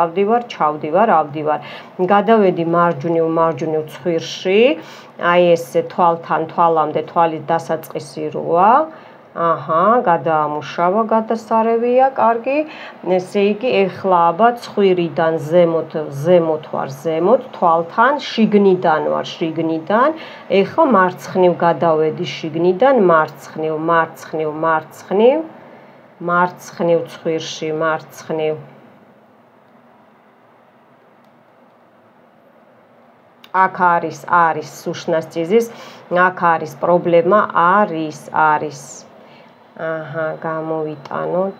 გადავედი მარჯვნივ ცხვირში. აი ესე თვალამდე თვალის დასაწყისი როა. გადაამუშავა, გადასარევია, კარგი. ესე იგი, ეხლა აბა ცხვირიდან ზემოთ ვარ, თვალთან, შიგნიდან ვარ, ეხლა მარცხნივ გადავედი შიგნიდან, მარცხნივ ცხვირში, აქ არის სუშნასწიზის, აქ არის პრობლემა, არის. გამოვიტანოთ.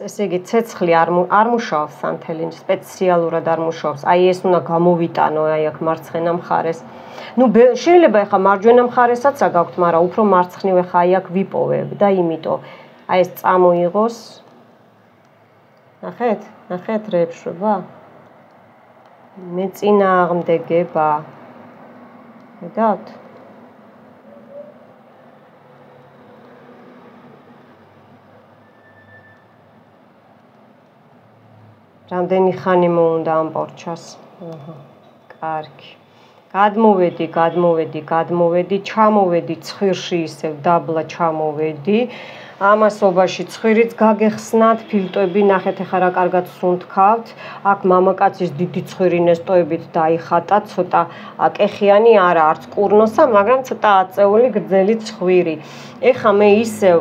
ესე იგი, ცეცხლი არ მუშაობს სანთელი, სპეციალურად არ მუშაობს. აი ეს უნდა გამოვიტანო, აი აქ მარცხენა მხარეს. ნუ შეიძლება ეხა მარჯვენა მხარესაც აგაქვთ, მაგრამ უფრო მარცხნივ ეხა აი აქ ვიპოვებ და იმიტომ აი ეს წამოიღოს. ნახეთ რეებში, მეწინააღმდეგება. ხედავთ? რამდენი ხანი მოუნდა ამ პორჩას? კარგი. გადმოვედი, ჩამოვედი ცხვირში ისევ დაბლა ჩამოვედი. ამასობაში ცხვირიც გაგეხსნათ, ფილტვები ნახეთ ახლა რა კარგად სუნთქავთ. აქ მამაკაცის დიდი ცხვირი ნესტოებით დაიხატა, ცოტა კეხიანი არა, არც კურნოსა, მაგრამ ცოტა აწეული გრძელი ცხვირი. ეხლა მე ისევ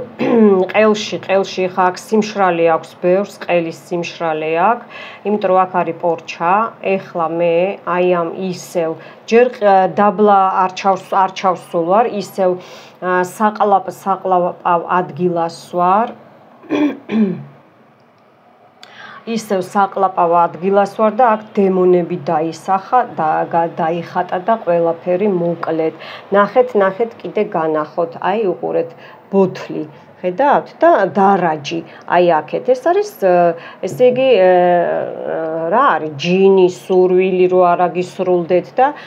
ყელში ხა აქ სიმშრალე აქვს, ბევრს ყელის სიმშრალე აქვს, იმიტომ რომ აქ არის პორჩა. ეხლა მე აი ამ ისევ ჯერ დაბლა არ ჩავსულვარ, ისევ საყლაპავ ადგილას ვარ. ისევ საყლაპავ ადგილას ვარ და აქ დემონები დაისახა, დაიხატა და ყველაფერი მოკლედ. ნახეთ, კიდე განახოთ. აი უყურეთ, ბოთლი. ხედავთ და დარაჯი. აი აქეთ ეს არის, ესე იგი რა არის? ჯინი, სურვილი რო არ აგისრულდეთ და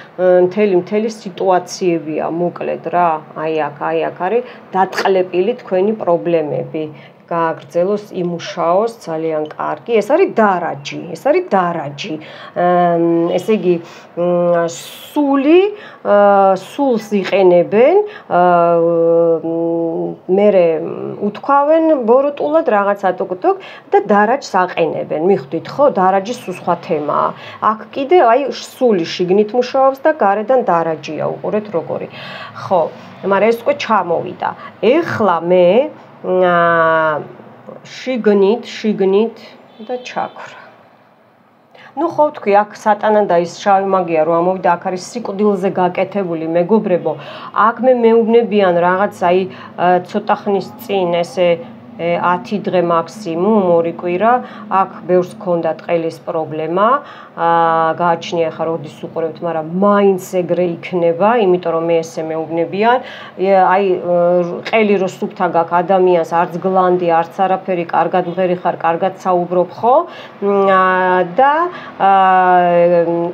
მთელი სიტუაციებია მოკლედ რა. აი აქ არის დატყლეპილი თქვენი პრობლემები. გააგრძელოს, იმუშაოს, ძალიან კარგი. ეს არის დარაჯი. ესე იგი სულს იყენებენ, მერე უთქვავენ ბოროტულად რაღაცა ტუკ-ტუკ და დარაჯს აყენებენ. მიხვდით ხო? დარაჯი სხვა თემაა. აქ კიდე აი სული შიგნით მუშაობს და გარედან დარაჯია, უყურეთ როგორი. ხო, მაგრამ ეს უკვე ჩამოვიდა. ეხლა მე შიგნით და ჩაქვრა. ნუ ხო თქვი, აქ სატანა და ის შავი მაგია რომ ამოვიდა, აქ არის სიკვდილზე გაკეთებული მეგობრებო. აქ მე მეუბნებიან რაღაც აი ცოტა ხნის წინ ესე 10 დღე მაქსიმუმ 2 კვირა აქ ბევრს ჰქონდა ყელის პრობლემა, გააჩნია ხა როდის უყურებთ, მაგრამ მაინც ეგრე იქნება, იმიტომ რომ მე ესე მეუბნებიან, აი ყელი რო სუფთა გაქვს ადამიანს, არც გლანდი, არც არაფერი, კარგად მღერი ხარ, კარგად საუბრობ ხო? და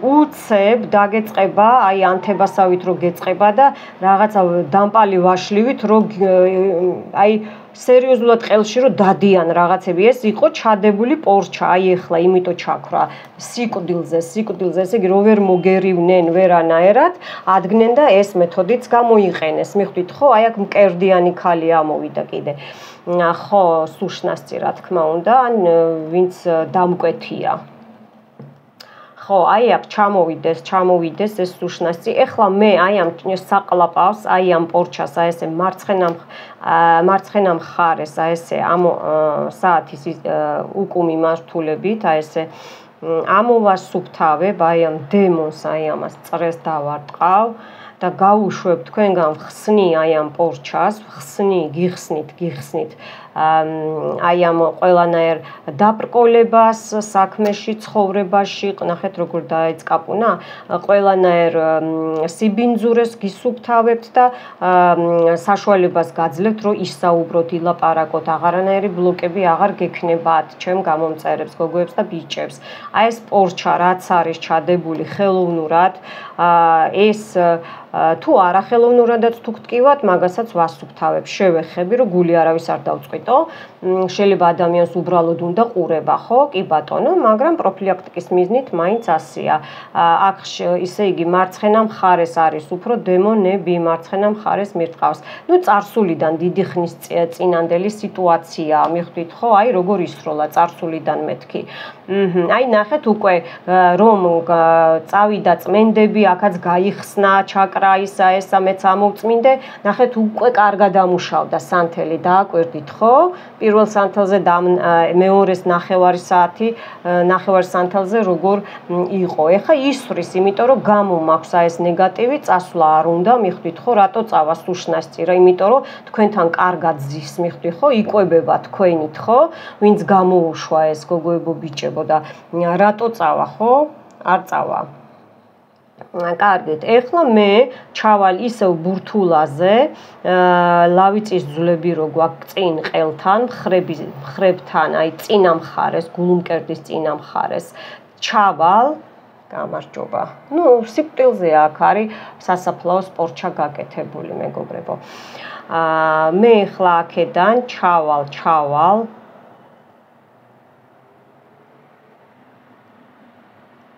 უცებ დაგეწყება, აი ანთებასავით რო გეწყება და რაღაცა დამპალი ვაშლივით რო აი სერიოზულად ყელში რო დადიან რაღაცები, ეს იყო ჩადებული პორჩა, აი ეხლა იმიტომ ჩაქვრა სიკვდილზე, ესე იგი რო ვერ მოგერივნენ ვერანაერად, ადგნენ და ეს მეთოდიც გამოიყენეს. მიხვდით ხო? აი აქ მკერდიანი ქალი ამოვიდა კიდე. ხო, სუშნასწი რა თქმა უნდა, ან ვინც დამკვეთია. ხო, აი აქ ჩამოვიდეს ეს სუშნასწი. ეხლა მე აი ამ საყლაპავს, აი ამ პორჩას, აი ესე მარცხენა მხარეს, აი ესე ამ საათის უკუმი მართულებით, აი ესე ამოვასუფთავებ, აი ამ დემონს, აი ამას წრეს დავარტყავ და გავუშვებ თქვენგან ხსნი აი ამ პორჩას, გიხსნით აი ამ ყველანაირ დაბრკოლებას საქმეში, ცხოვრებაში, ნახეთ როგორ დაეწკაპუნა, ყველანაირ სიბინძურეს გისუფთავებთ და საშუალებას გაძლევთ, რომ ისაუბროთ, ილაპარაკოთ, აღარანაირი ბლოკები აღარ გექნებათ ჩემ გამომწერებს, გოგოებს და ბიჭებს. აი ეს პორჩა რაც არის ჩადებული ხელოვნურად, ეს თუ არახელოვნურადაც თუ გტკივათ, მაგასაც ვასუფთავებ, შევეხები, რომ გული არავის არ დავწყვიტო. შეიძლება ადამიანს უბრალოდ უნდა ყურება, ხო? კი ბატონო, მაგრამ პროფილაქტიკის მიზნით მაინც ასეა. აქ ისე იგი მარცხენა მხარეს არის უფრო დემონები, მარცხენა მხარეს მირტყავს. ნუ წარსულიდან დიდი ხნის წინანდელი სიტუაციაა, მიხვდით ხო? აი როგორ ისროლა წარსულიდან მეთქი. აი ნახეთ უკვე რომ წავიდა წმენდები, აქაც გაიხსნა ჩაკრა ესა მეც ამოვწმინდე, ნახეთ უკვე კარგად ამუშავდა სანთელი, დააკვირდით ხო? პირველ სანთელზე და მეორეს ნახევარი სანთელზე როგორ იყო. ეხა ისვრის, იმიტომ რომ გამომაქვს ეს ნეგატივი, წასვლა არ უნდა, მიხვდით ხო? რატო წავა სუშნასწი? იმიტომ რომ თქვენთან კარგად ზის, მიხვდით ხო? იკვებება თქვენით ხო? ვინც გამოუშვა ეს გოგოებო ბიჭებო და რატო წავა ხო? არ წავა. კარგით, ეხლა მე ჩავალ ისევ ბურთულაზე, ლავიწის ძვლები რო გვაქვს წინ ყელთან, მხრებთან, აი წინა მხარეს, გულუმკერდის წინა მხარეს ჩავალ გამარჯობა. ნუ სიკვდილზე აქ არის სასაფლაო სპორტჩა გაკეთებული, მეგობრებო. მე ახლა აქედან ჩავალ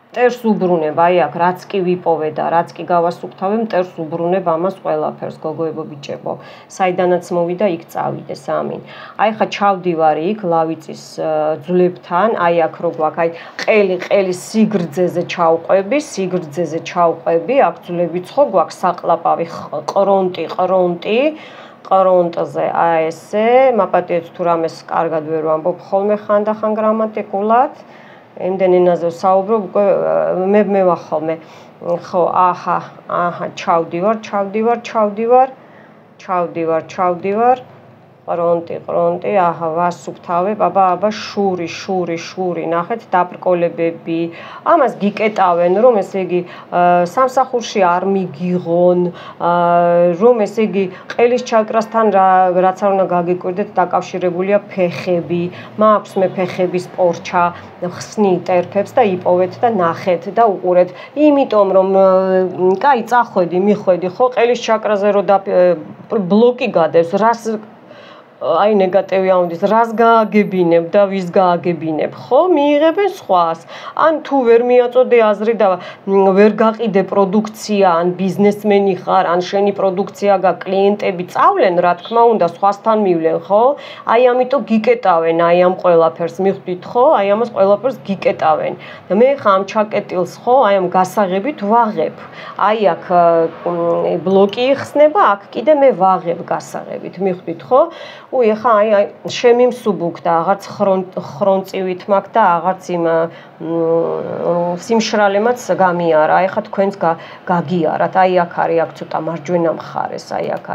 მტერს უბრუნებ, აი აქ რაც კი ვიპოვე და რაც კი გავასუფთავე, მტერს უბრუნებ ამას ყველაფერს, გოგოებო ბიჭებო. საიდანაც მოვიდა, იქ წავიდეს, ამინ. აი ხა ჩავდივარ იქ ლავიწის ძვლებთან, აი აქ რო გვაქვს, აი ყელი სიგრძეზე ჩავყვები, აქ ძვლები ცხო გვაქვს საყლაპავი ყრონტზე, აი ესე, მაპატიეთ თუ რამეს კარგად ვერ ვამბობ ხოლმე ხანდახან გრამატიკულად. იმდენ ენაზე საუბრობ, უკვე მე ვახალმე. ხო, აჰა, ჩავდივარ. ყრონტი, აჰა, ვასუფთავე, აბა, შური, ნახეთ, დაბრკოლებები. ამას გიკეტავენ, რომ ესე იგი სამსახურში არ მიგიღონ, რომ ესე იგი ყელის ჩაკრასთან რაც არ უნდა გაგიკვირდეთ, დაკავშირებულია ფეხები. მაქვს მე ფეხების პორჩა, ხსნი ტერფებს და იპოვეთ და ნახეთ და უყურეთ. იმიტომ რომ კაი, მიხვედი, ხო, ყელის ჩაკრაზე რო ბლოკი გადევს, რას აი ნეგატივი აუნდის, რას გააგებინებ და ვის გააგებინებ, ხო? მიიღებენ სხვას. ან თუ ვერ მიაწოდე აზრი და ვერ გაყიდე პროდუქცია, ან ბიზნესმენი ხარ, ან შენი პროდუქცია კლიენტები წავლენ, რა თქმა უნდა, სხვასთან მივლენ, ხო? აი ამიტომ გიკეტავენ, აი ამ ყველაფერს, მიხვდით, ხო? აი ამას ყველაფერს გიკეტავენ. და მე ხა ამ ჩაკეტილს, ხო, აი ამ გასაღებით ვაღებ. აი აქ ბლოკი იხსნება, აქ კიდე მე ვაღებ გასაღებით, მიხვდით, ხო? უი, ხა აი შემიმსუბუქდა, აღარც ხრონწივით მაქვს და აღარც იმ სიმშრალემაც გამიარა. აი ხა თქვენს გაგიარათ. აი აქ არის, აქ ცოტა მარჯვენა მხარეს, აი აქ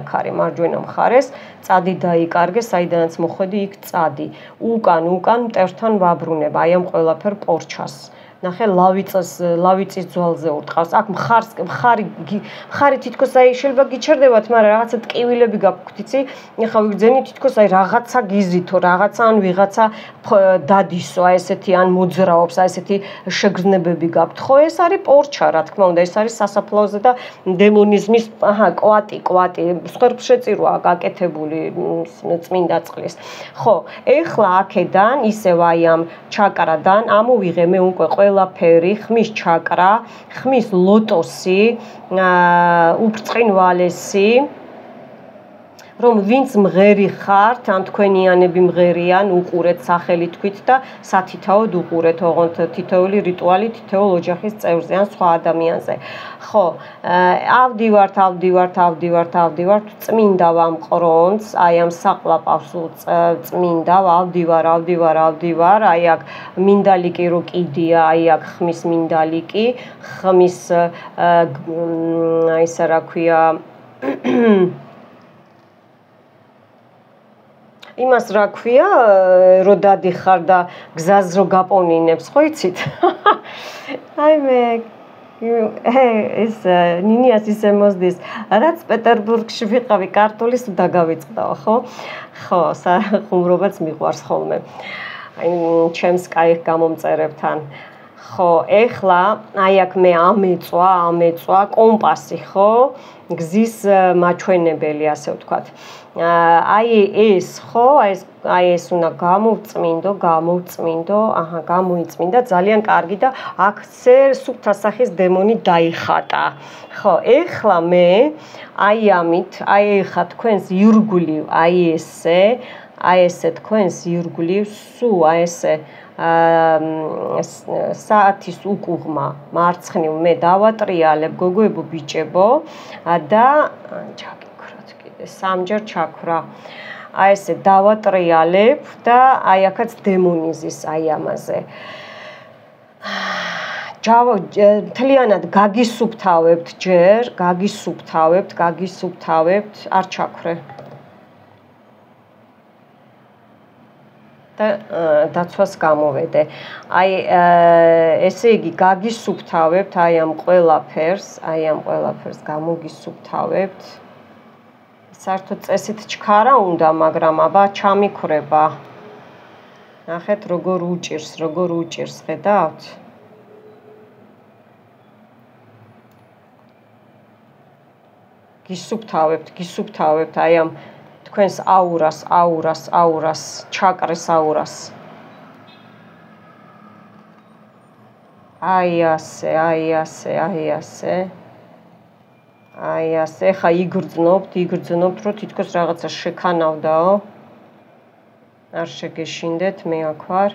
აქ არის მარჯვენა მხარეს. წადი დაიკარგე, საიდანაც მოხვედი, იქ წადი. უკან მტერთან ვაბრუნებ, აი ამ ყველაფერ პორჩას. ნახე, ლავიწის ძვალზე ურტყავს. აქ მხარი თითქოს აი შეიძლება გიჩერდებათ, მაგრამ რაღაცა ტკივილები გაქვთ, იცი? ეხლა ვიგრძენი თითქოს აი რაღაცა გიზითო, რაღაცა ან ვიღაცა დადისო, აი ესეთი ან მოძრაობს, აი ესეთი შეგრძნებები გაქვთ. ხო, ეს არის პორჩა, რა თქმა უნდა, ეს არის სასაფლაოზე და დემონიზმის, კვატი, სხვერპშეწირვაა გაკეთებული წმინდა წყლის. ხო, ეხლა აქედან ისევ აი ამ ჩაკრადან ამოვიღე მე უკვე ყველაფერი, ხმის ჩაკრა, ხმის ლოტოსი, უბრწყინვალესი, რომ ვინც მღერი ხართ, ან თქვენიანები მღერიან, უყურეთ სახელი თქვით და სათითაოდ უყურეთ, ოღონდ თითოეული რიტუალი თითოეულ ოჯახის წევრზე ან სხვა ადამიანზე. ხო, ავდივართ, წმინდა ვამყრონს, აი ამ საყლაპავს წმინდა, ავდივარ, აი აქ მინდალიკი რო კიდია, აი აქ ხმის მინდალიკი, ხმის აი ესა რა ქვია იმას რა ქვია, რო დადიხარ და გზას რო გაპონინებს, ხო იცით? აი მე ეს ნინიას ისე მოსდის, რაც პეტერბურგში ვიყავი ქართულის დაგავიწყდაო, ხო? ხო, ხუმრობაც მიყვარს ხოლმე. აი ჩემს კაიხ გამომწერებთან. ხო, ეხლა აი აქ მე ამეწვა კომპასი, ხო? გზის მაჩვენებელი, ასე ვთქვათ. აი ეს, ხო, აი ეს უნდა გამოვწმინდო, გამოიწმინდა, ძალიან კარგი და აქცე სუფთა სახის დემონი დაიხატა. ხო, ეხლა მე აი ამით, აი ეხა თქვენს ირგვლივ, აი ესე თქვენს ირგვლივ, სულ აი ესე საათის უკუღმა მარცხნივ მე დავატრიალებ, გოგოებო ბიჭებო და ჩაგიქროთ კიდე სამჯერ ჩაქვრა. აი ესე დავატრიალებ და აი აქაც დემონიზის აი ამაზე. მთლიანად გაგისუფთავებთ ჯერ, გაგისუფთავებთ, არ ჩაქვრე. და დაცვას გამოვედე. აი ესე იგი გაგისუფთავებთ აი ამ ყველაფერს გამოგისუფთავებთ. საერთოდ წესით ჩქარა უნდა, მაგრამ აბა ჩამიქრება. ნახეთ როგორ უჭირს, ხედავთ? გისუფთავებთ აი ამ თქვენს აურას, ჩაკრის აურას. აი ასე. ხა იგრძნობთ, რომ თითქოს რაღაცა შექანავდაო. არ შეგეშინდეთ, მე აქ ვარ.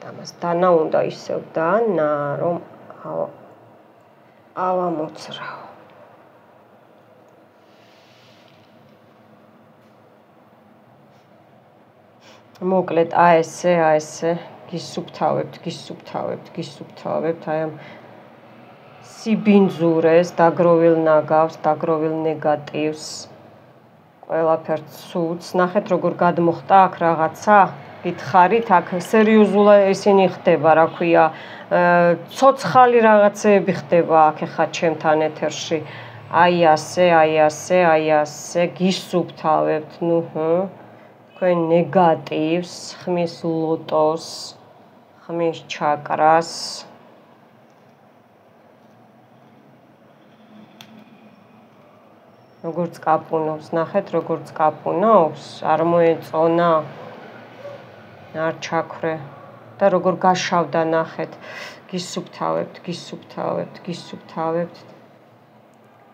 ამას დანა უნდა ისევ დანა, რომ ავამოძრავ. მოკლედ აი ესე გისუფთავებთ აი ამ სიბინძურეს, დაგროვილ ნაგავს, დაგროვილ ნეგატივს, ყველაფერს ცუდს. ნახეთ როგორ გადმოხტა აქ რაღაცა, გითხარით, აქ სერიოზულად ისინი ხდება, რა ქვია, ცოცხალი რაღაცეები ხდება აქ ახლა ჩემთან ეთერში. აი ასე, გისუფთავებთ, თქვენ ნეგატივს, ხმის ლოტოს, ხმის ჩაკრას. როგორც კაპუნობს, ნახეთ როგორც კაპუნობს, არ მოეწონა, არ ჩაქრე და როგორ გაშავდა, ნახეთ, გისუფთავებთ.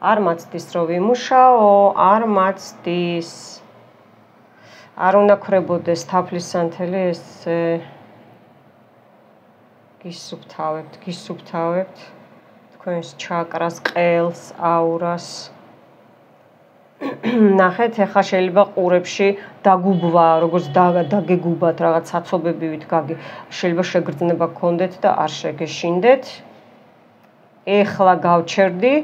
არ მაცდის რომ ვიმუშაო, არ მაცდის. არ უნდა ქრებოდეს თაფლისანთელი ესე. გისუფთავებთ თქვენს ჩაკრას, ყელს, აურას. ნახეთ, ახლა შეიძლება ყურებში დაგუბვა, როგორც დაგეგუბათ რაღაც საცობებივით, შეიძლება შეგრძნება გქონდეთ და არ შეგეშინდეთ. ეხლა გავჩერდი,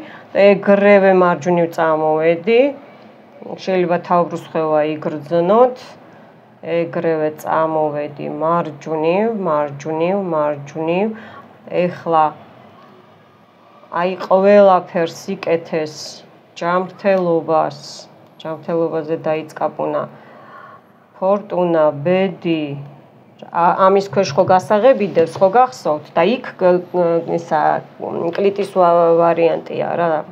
ეგრევე მარჯვნივ წამოვედი. შეიძლება თავბრუსხევა იგრძნოთ. ეგრევე წამოვედი მარჯვნივ. ეხლა აი ყველაფერს იკეთეს ჯანმრთელობაზე დაიწყაპუნა ფორტუნა, ბედი, ამის ქვეშ ხო გასაღებიდებს, ხო გახსოვთ და იქ ისა კლიტის ვარიანტია რა.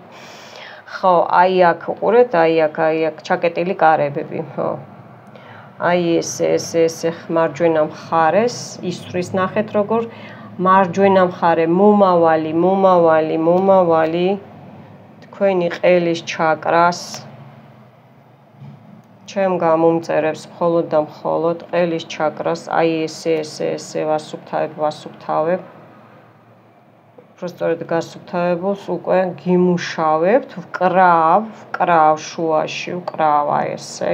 ხო, აი აქ უყურეთ, აი აქ ჩაკეტილი კარებები, ხო. აი ესე მარჯვენა მხარეს ისვრის, ნახეთ როგორ მარჯვენა მხარე მომავალი თქვენი ყელის ჩაკრას ჩემ გამომწერებს მხოლოდ და მხოლოდ ყელის ჩაკრას აი ესე ვასუფთავებ. უბრალოდ გასუფთავებულს უკვე გიმუშავებთ, ვკრავ შუაში, აი ესე.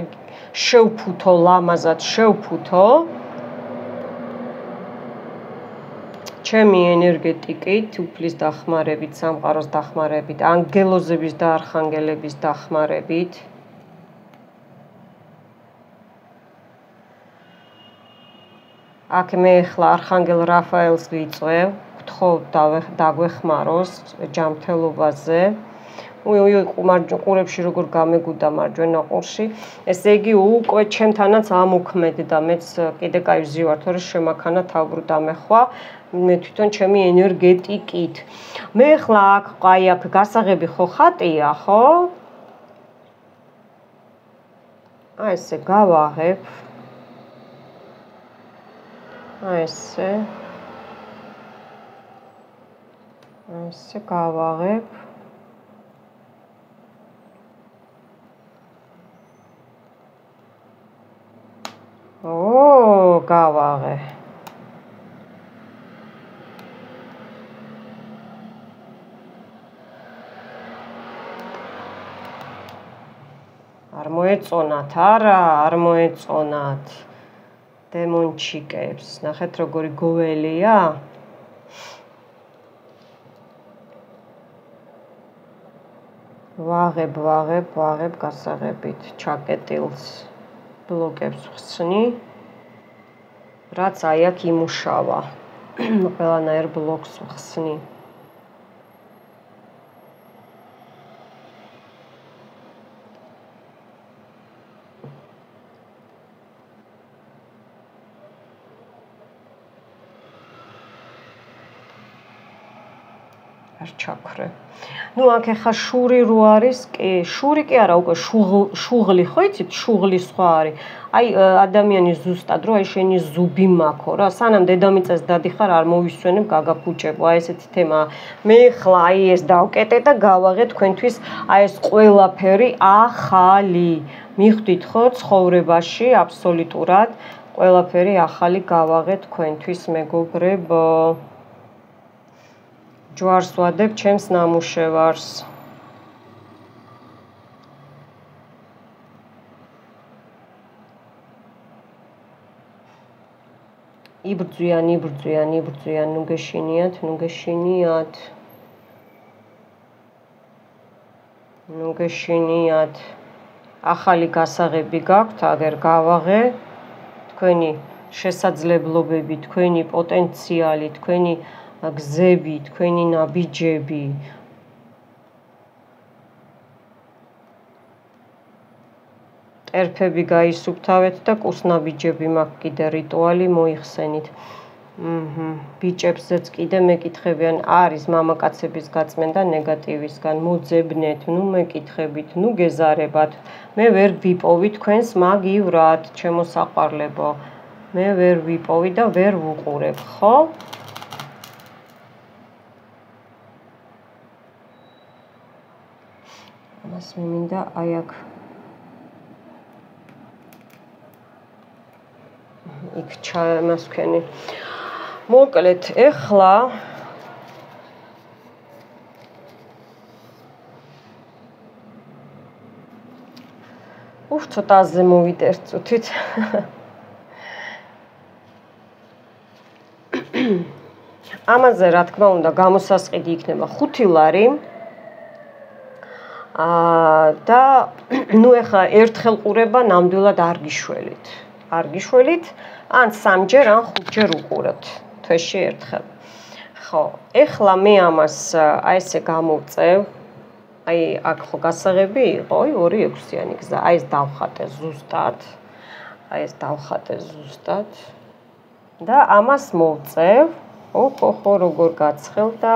შევფუთო, ლამაზად შევფუთო. ჩემი ენერგეტიკით, უფლის დახმარებით, სამყაროს დახმარებით, ანგელოზების და არხანგელების დახმარებით. აქ მე ახლა არხანგელ რაფაელს ვიწვევ, ვთხოვ დაგვეხმაროს ჯანმრთელობაზე. ყურებში როგორ გამეგუდა მარჯვენა ყურში. ესე იგი უკვე ჩემთანაც ამოქმედდა, მეც კიდე კაი ვზივარ, თორე შემაქანა თავბრუ დამეხვა. მე თვითონ ჩემი ენერგეტიკით. მე ახლა აქ გასაღები ხო ხატია, ხო? აი ესე გავაღებ. აი ესე გავაღებ. გავაღე. არ მოეწონათ, არ მოეწონათ. დემონჩიკებს, ნახეთ როგორი გოველია. ვაღებ გასაღებით ჩაკეტილს. ბლოკებს ვხსნი, რაც აი აქ იმუშავა. ყველანაირ ბლოკს ვხსნი. არ ჩაქრე. ნუ აქ ახლა შური რო არის, კი, შური კი არა, უკვე შუღლი ხო იცით, შუღლი სხვა არის. აი ადამიანი ზუსტად რო აი შენი ზუბი მაქო რა, სანამ დედამიწას დადიხარ არ მოვისვენებ გაგაფუჭებო, აი ესეთი თემაა. მე ხლა აი ეს დავკეტე და გავაღე თქვენთვის აი ეს ყველაფერი ახალი. მიხვდით ხო ცხოვრებაში აბსოლუტურად ყველაფერი ახალი გავაღე თქვენთვის მეგობრებო. ჯვარს ვადებ ჩემს ნამუშევარს. იბრძვიან, ნუ გეშინიათ, ნუ გეშინიათ. ახალი გასაღები გაქვთ, აგერ გავაღე თქვენი შესაძლებლობები, თქვენი პოტენციალი, თქვენი გზები, თქვენი ნაბიჯები. ტერფები გაისუფთავეთ და კუსნაბიჯები მაქვს კიდე რიტუალი მოიხსენით. ბიჭებსაც კიდე მეკითხებიან, არის მამაკაცების გაწმენდა ნეგატივისგან, მოძებნეთ, ნუ მეკითხებით, ნუ გეზარებათ. მე ვერ ვიპოვი თქვენს მაგივრად, ჩემო საყვარლებო. მე ვერ ვიპოვი და ვერ ვუყურებ, ხო? ამას მე მინდა აი აქ იქ ჩამასვქენი. მოკლედ, ეხლა ცოტა აზე მოვიტერწუთით. ამაზე რა თქმა უნდა გამოსასყიდი იქნება 5 ლარი. და ნუ ეხლა ერთხელ ყურება ნამდვილად არ გიშველით, ან 3ჯერ, ან 5ჯერ უყურებთ თვეში ერთხელ. ხო, ეხლა მე ამას აი ესე გამოვწევ. აი აქ ხო გასაღები იყო, 2-6-იანი გზა. აი ეს დავხატე ზუსტად. და ამას მოვწევ. ხო, როგორ გაცხელდა.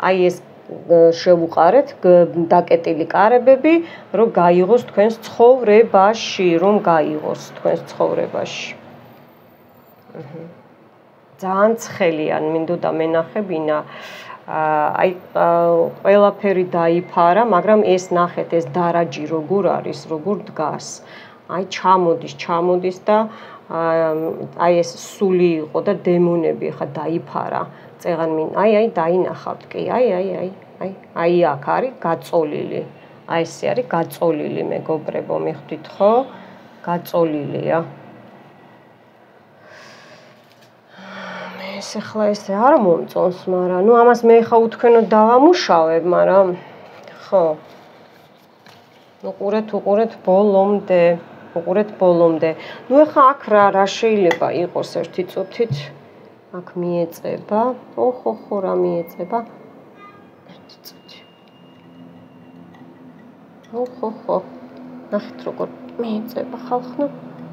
აი ეს შევუყარეთ დაკეტილი კარებები, რომ გაიღოს თქვენს ცხოვრებაში, ძალიან ცხელიან, მინდოდა მენახებინა. აი ყველაფერი დაიფარა, მაგრამ ეს ნახეთ, ეს დარაჯი როგორ არის, როგორ დგას. აი ჩამოდის და აი ეს სული იყო და დემონები ხა დაიფარა. წეღან აი დაინახავთ კი, აი აქ არის გაწოლილი. აი ესე არის გაწოლილი მეგობრებო, მიხვდით ხო? გაწოლილია. მე ახლა ესე არ მომწონს, მაგრამ ნუ ამას მე ხა უთქვენოდ დავამუშავებ, მაგრამ ხო. უყურეთ ბოლომდე. ნუ ახლა აქ რა შეიძლება იყოს ერთი წუთით. აქ მიეწება. ხო, რა მიეწება? ერთი წუთი. ხო. ნახეთ როგორ მიეწება ხალხნა.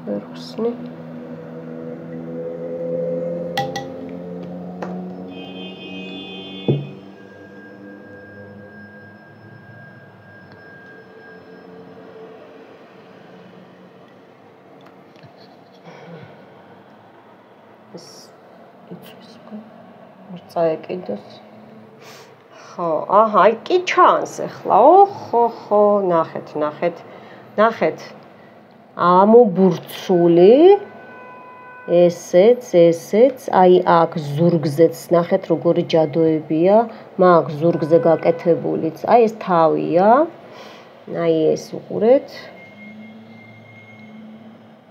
ვერ ხსნი. წაეკიდოს. ხო, აი კი ჩანს ახლა. ხო, ნახეთ. ამობურცული ესეც, აი აქ ზურგზეც ნახეთ როგორი ჯადოებია, მაგ ზურგზე გაკეთებულიც. აი ეს თავია. აი ეს უყურეთ.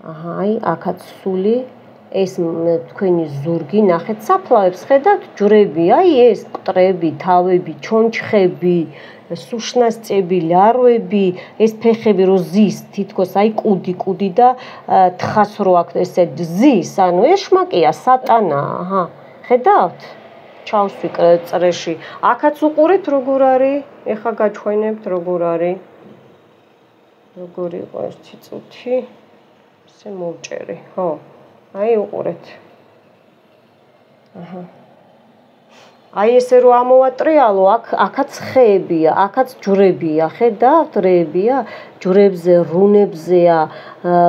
აი აქაც სული. ეს თქვენი ზურგი, ნახეთ საფლავებს ხედავთ, ჯვრები, აი ეს ყტრები, თავები, ჩონჩხები, სუშნასწები, ლარვები, ეს ფეხები რო ზის, თითქოს აი კუდი და თხას რო აქ ესე ზის, ანუ ეს შმაკია, სატანაა, ხედავთ? ჩავსვი წრეში. აქაც უყურეთ როგორ არის, ეხა გაჩვენებთ როგორ არის. როგორი იყო ერთი წუთი. ესე მოვჭერი, ხო. აი უყურეთ. აი ესე რომ ამოვატრიალო, აქაც ხეებია, აქაც ჯვრებია, ხედავთ, რეებია, ჯვრებზე, რუნებზეა,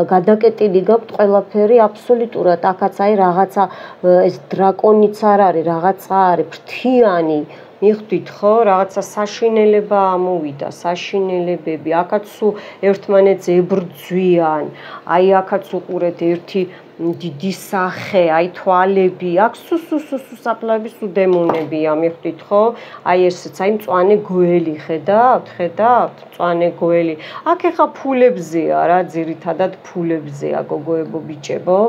გადაკეტილი გაქვთ ყველაფერი აბსოლუტურად, აქაც აი რაღაცა ეს დრაკონიც არ არის, რაღაცა არის ფრთიანი, მიხვდით ხო, რაღაცა საშინელება ამოვიდა, საშინელებები, აქაც სულ ერთმანეთს ებრძვიან, აი აქაც უყურეთ ერთი დიდი სახე, აი თვალები, აქ სუსაპლების უდემონებია, მიხვდით ხო? აი ესეც, აი მწვანე გველი, ხედავთ, მწვანე გველი. აქ ეხა ფულებზეა რა, ძირითადად ფულებზეა, გოგოებო, ბიჭებო.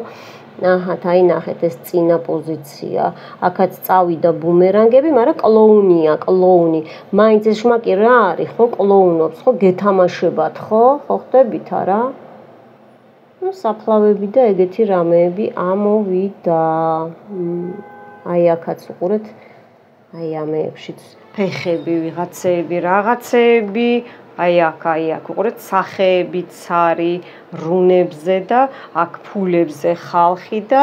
აჰა, აი ნახეთ ეს წინა პოზიცია. აქაც წავიდა ბუმერანგები, მაგრამ კლოუნია, კლოუნი. მაინც ეს შმაკი რა არის, ხო, კლოუნობს, ხო, გეთამაშებათ, ხო ხდებით არა? საფლავები და ეგეთი რამეები ამოვიდა. აი აქაც უყურეთ, აი ამეებშიც ფეხები, ვიღაცეები, რაღაცეები, აი აქ უყურეთ, სახეებიც არის რუნებზე და აქ ფულებზე ხალხი და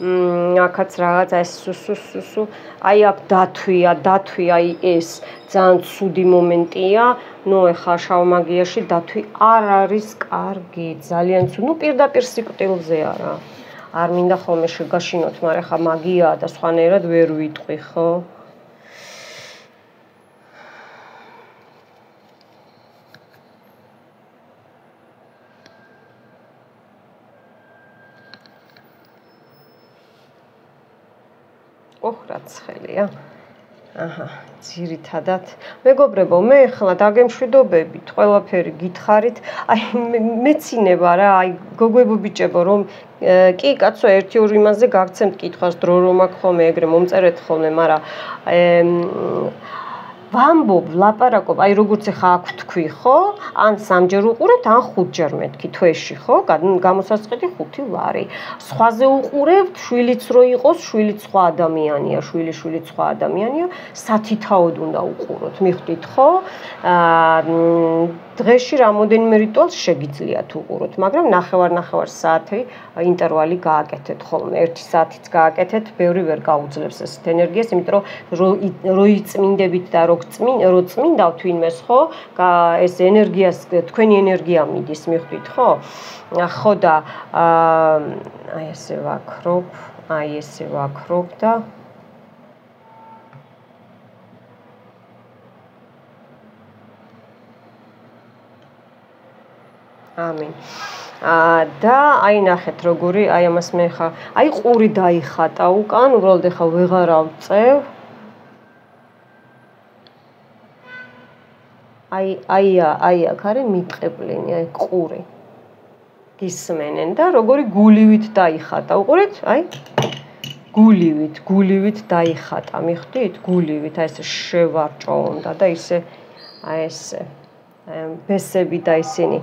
აქაც რაღაცა ეს სუსუ, აი აქ დათვია, აი ეს ძალიან ცუდი მომენტია. ნუ ეხა შავ მაგიაში დათვი არ არის კარგი, ძალიან ცუდი. ნუ პირდაპირ სიკვდილზეა რა. არ მინდა ხოლმე შეგაშინოთ, მაგრამ ხა მაგიაა და სხვანაირად ვერ ვიტყვი, ხო? რა ცხელია. აჰა, ძირითადად. მეგობრებო, მე ახლა დაგემშვიდობებით, ყველაფერი გითხარით. აი მეცინება რა, აი გოგოებო ბიჭებო, რომ კი კაცო 1-2 იმაზე გაგცემთ კითხვას, დრო რომ აქ ხოლმე ეგრე მომწერეთ ხოლმე, მაგრამ ვამბობ, ლაპარაკობ, აი როგორც ახლა აქ თქვი, ხო? ან 3-ჯერ უყურებთ, ან 5-ჯერ მეთქი თვეში, ხო? გამოსასყიდი 5 ლარი. სხვაზე უყურებთ, შვილიც რო იყოს, შვილიც სხვა ადამიანია, შვილიც სხვა ადამიანია, სათითაოდ უნდა უყუროთ, მიხვდით, ხო? დღეში რამოდენიმე რიტუალს შეგიძლიათ უყუროთ, მაგრამ ნახევარ საათი ინტერვალი გააკეთეთ ხოლმე, 1 საათიც გააკეთეთ, ბევრი ვერ გაუძლებს ესეთ ენერგიას, იმიტომ რომ იწმინდებით და რო წმინდავთ ვინმეს, ხო? ეს ენერგიას, თქვენი ენერგია მიდის, მიხვდით, ხო? ხო და აი ესე ვაქრობ და ამინ. და აი ნახეთ როგორი, აი ამას მე ხა, აი ყური დაიხატა უკან, უბრალოდ ეხა ვეღარ ავწევ. აი აქ არის მიტყებლენი, აი ყური. გისმენენ და როგორი გულივით დაიხატა, უყურეთ? აი გულივით დაიხატა, მიხვდით? გულივით, აი ესე შევარჭო უნდა და ისე აი ესე ბესები და ისინი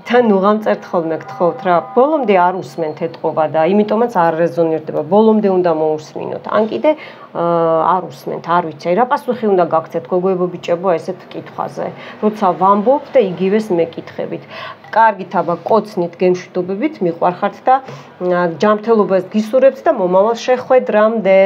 და ნუ გამწერთ ხოლმე გთხოვთ რა, ბოლომდე არ უსმენთ ეთყობა და იმიტომაც არ რეზონირდება, ბოლომდე უნდა მოусმინოთ. ან კიდე არ უსმენთ, არ ვიცი, რა პასუხი უნდა გაგცეთ გოგოებო ბიჭებო ესეთ კითხვაზე, როცა ვამბობ და იგივეს მეკითხებით. კარგით აბა კოცნით, გემშვიდობებით, მიყვარხართ და ჯანმრთელობას გისურვებთ და მომავალ შეხვედრამდე.